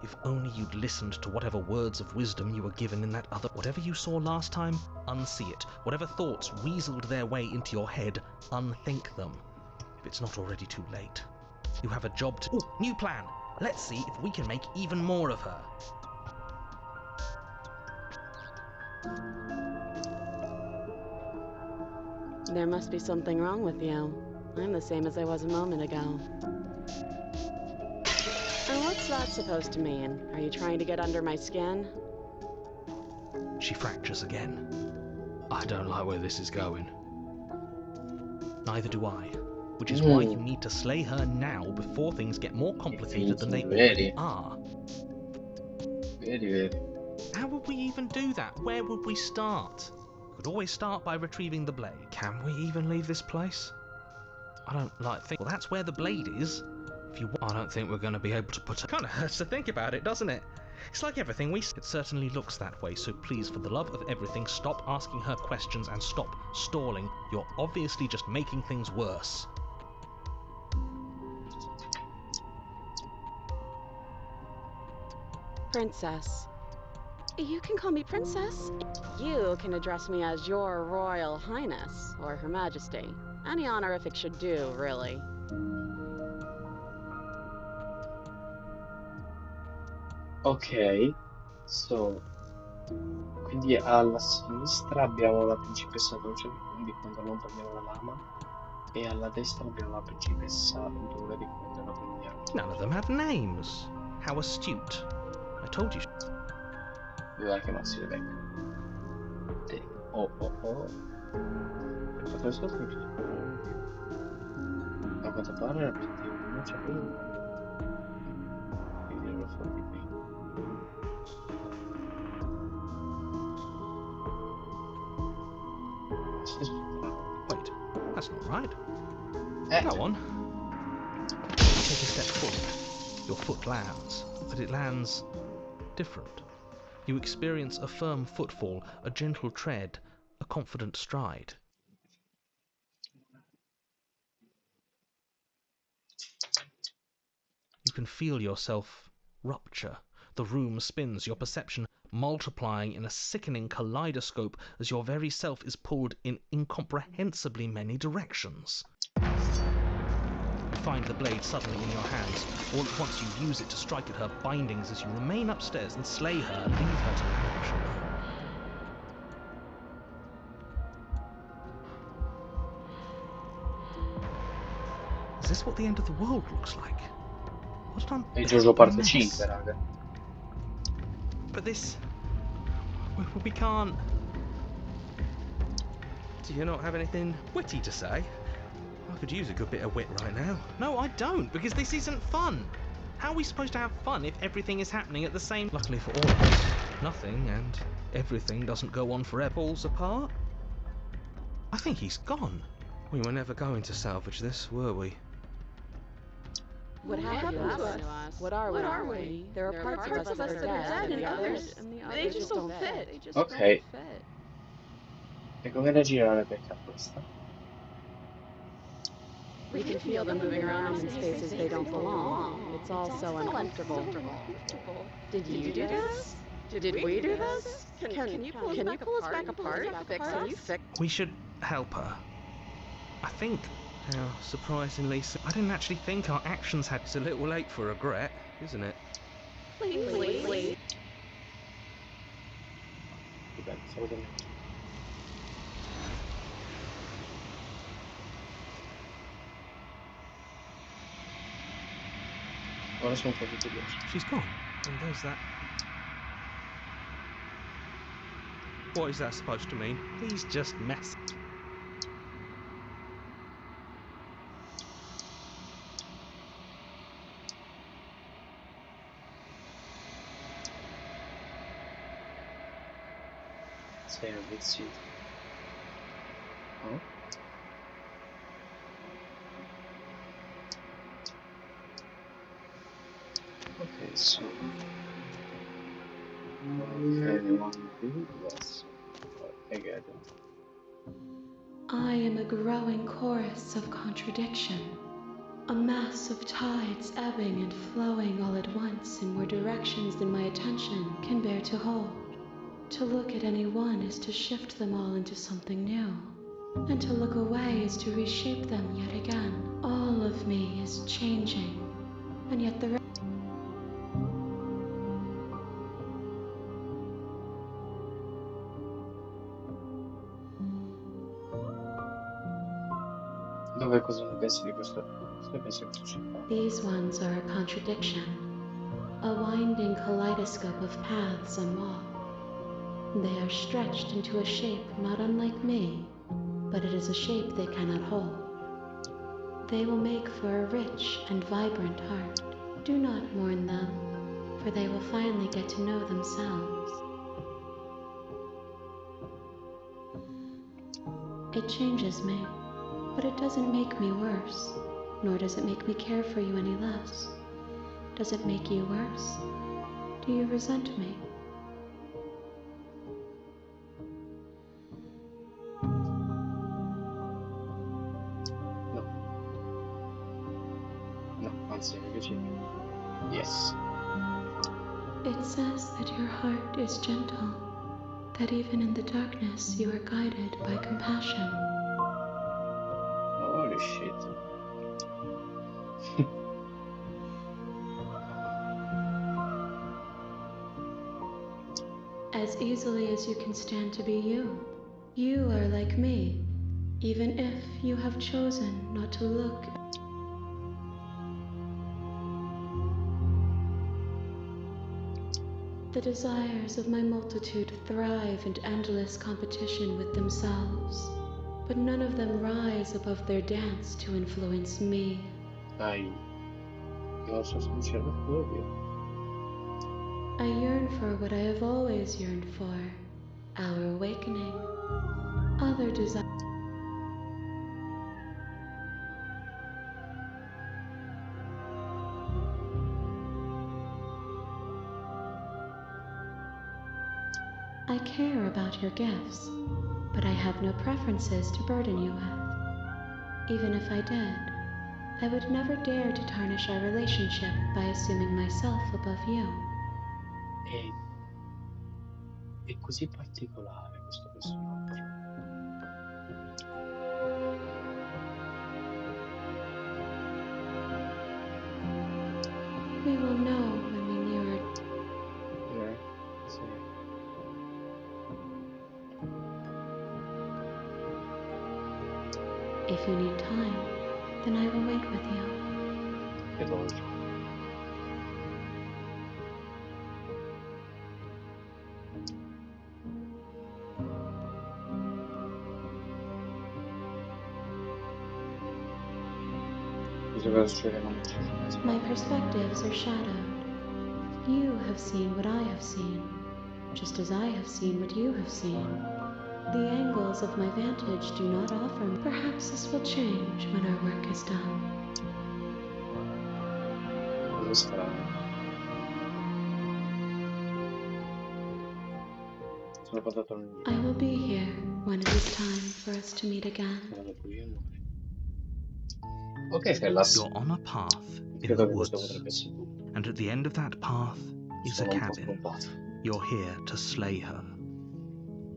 If only you'd listened to whatever words of wisdom you were given in that other... Whatever you saw last time, unsee it. Whatever thoughts weaseled their way into your head, unthink them. If it's not already too late. You have a job to... Ooh, new plan! Let's see if we can make even more of her. There must be something wrong with you. I'm the same as I was a moment ago. And what's that supposed to mean? Are you trying to get under my skin? She fractures again. I don't like where this is going. Neither do I. Which is why you need to slay her now before things get more complicated than they already are. Vedi. How would we even do that? Where would we start? Could always start by retrieving the blade. Can we even leave this place? I don't like think. Well, that's where the blade is. If you I don't think we're going to be able to put her. Kind of hurts to think about it, doesn't it? It's like everything we... It certainly looks that way, so please, for the love of everything, stop asking her questions and stop stalling. You're obviously just making things worse. Princess. You can call me Princess. You can address me as Your Royal Highness, or Her Majesty. Any honorific should do, really. Ok, so quindi alla sinistra abbiamo la principessa Dolce di quando non prendiamo la lama e alla destra abbiamo la principessa Dura di quando la prendiamo. None of them have names. How astute. I told you. Doveva chiamarsi Rebecca. Oh. Per quanto ascolto non ci sono più. A quanto pare l'obiettivo non c'è più quindi lo fa di qui. Wait, that's not right. Go on. Take a step forward. Your foot lands, but it lands different. You experience a firm footfall, a gentle tread, a confident stride. You can feel yourself rupture. The room spins, your perception multiplying in a sickening kaleidoscope as your very self is pulled in incomprehensibly many directions. You find the blade suddenly in your hands. All at once you use it to strike at her bindings as you remain upstairs and slay her, leave her to languish alone. Is this what the end of the world looks like? What an E Giorgio parte mess. 5, raga. But this... We can't... Do you not have anything witty to say? I could use a good bit of wit right now. No, I don't, because this isn't fun. How are we supposed to have fun if everything is happening at the same... Luckily for all of us, nothing and everything doesn't go on forever. Falls apart? I think he's gone. We were never going to salvage this, were we? What happened to us? What are we? There are parts of us that are dead, and the others they just don't fit. Ok. E come reagirà Rebecca a questa? We can feel them moving around in spaces they don't belong. It's all so uncomfortable. Did you do this? Did we do this? Can you pull us back apart? Can you fix? We should help her. I think, surprisingly, I didn't actually think our actions had... It's a little late for regret, isn't it? Please. Ora sono un po' più curioso. She's gone, and there's that. What is that supposed to mean? He's just mess. Sei avvizzito. Oh? Ok, so Anyone do? Yes. I get it. I am a growing chorus of contradiction, a mass of tides ebbing and flowing all at once in more directions than my attention can bear to hold. To look at any one is to shift them all into something new, and to look away is to reshape them yet again. All of me is changing, and yet the Dove cosa ne pensi di questo? Cosa pensi che ci fa? These ones are a contradiction, a winding kaleidoscope of paths and walk. They are stretched into a shape not unlike me, but it is a shape they cannot hold. They will make for a rich and vibrant heart. Do not mourn them, for they will finally get to know themselves. It changes me, but it doesn't make me worse, nor does it make me care for you any less. Does it make you worse? Do you resent me? No, anzi, mi piace. Yes. It says that your heart is gentle, that even in the darkness you are guided by compassion. Holy shit. As easily as you can stand to be you. You are like me, even if you have chosen not to look. The desires of my multitude thrive in endless competition with themselves, but none of them rise above their dance to influence me. Dai. Non so se c'è la furia. I yearn for what I have always yearned for, our awakening. Other desires. I care about your gifts, but I have no preferences to burden you with. Even if I did, I would never dare to tarnish our relationship by assuming myself above you. È così particolare questo personaggio. We will know when we near our... Sì. If you need time, then I will wait with you. Che dolce. Cosa succede quando c'è il My perspectives are shadowed. You have seen what I have seen, just as I have seen what you have seen. The angles of my vantage do not offer. Perhaps this will change when our work is done. Cosa strano. Sono passato indietro. I will be here when it is time for us to meet again. Dopo io muore. Ok, Fellas. You're on a path in the Credo che questo woods, potrebbe essere tutto. and at the end of that path is a Sono un po' cabin. scompato. You're here to slay her.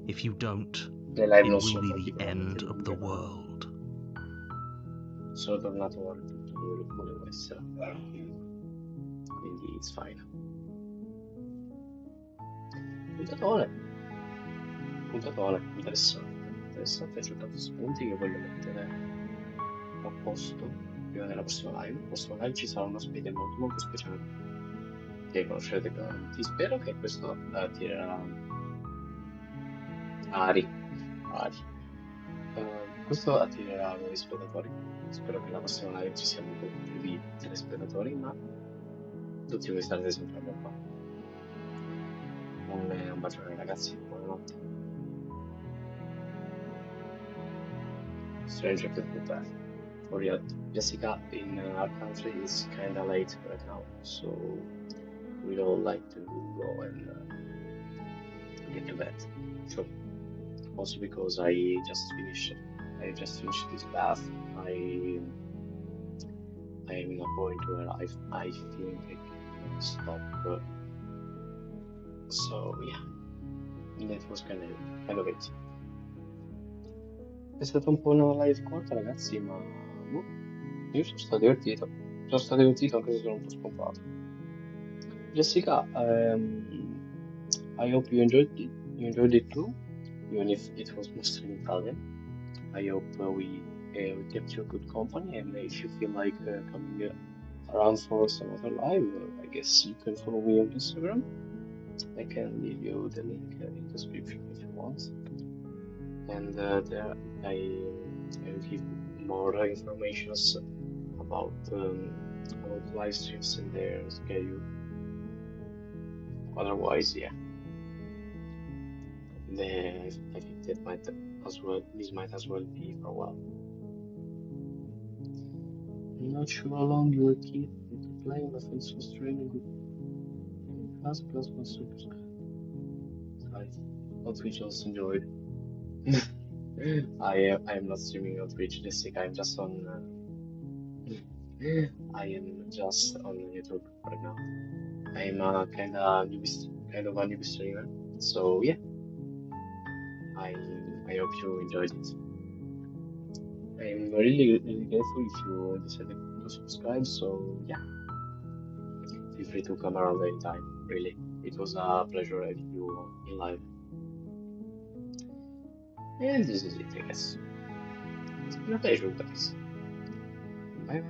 If you don't, Le live it non will sono be the end particolarmente of the lunghe, ma world. sono tornato al punto dove volevo essere. Quindi it's fine. Puntatone, interessante, c'ho tanti spunti che voglio mettere a posto prima della prossima live. La prossima live ci sarà un ospite molto molto speciale che conoscerete chiaramente. Spero che questo attirerà Ari. Questo attirerà nuovi spettatori. Spero che la prossima live ci siano un po' più di telespettatori, ma tutti voi starete sempre a qua. Un bacione ragazzi, buonanotte. Stranger Than That. For real, Jessica in our country is kinda late right now, so we'd all like to go and get to bed. Sure. Also because I just finished this bath. I am in a point where I think I can stop. So yeah, that was kind of it. È stata un po' una live corta, ragazzi, ma boh, io sono stato divertito. Sono stato divertito anche se sono un po' spompato. Jessica, I hope you enjoyed it too, even if it was mostly in Italian. I hope we kept you good company, and if you feel like coming around for some other live, I guess you can follow me on Instagram. I can leave you the link in the description if you want. And there I will give more information about live streams and their schedule. Otherwise, yeah, I think that might as well be for a while. I'm not sure how long you will keep into playing, but thanks for streaming with us plus one super. Right, on Twitch also enjoyed. I am not streaming on Twitch, Jessica. I'm just on. I am just on YouTube right now. I'm a kind of a newbie streamer. So yeah, I hope you enjoyed it. I'm really grateful if you decided to subscribe. So yeah, feel free to come around anytime. Really, it was a pleasure having you in live. And this is it, I guess. It's been a pleasure, guys. Bye.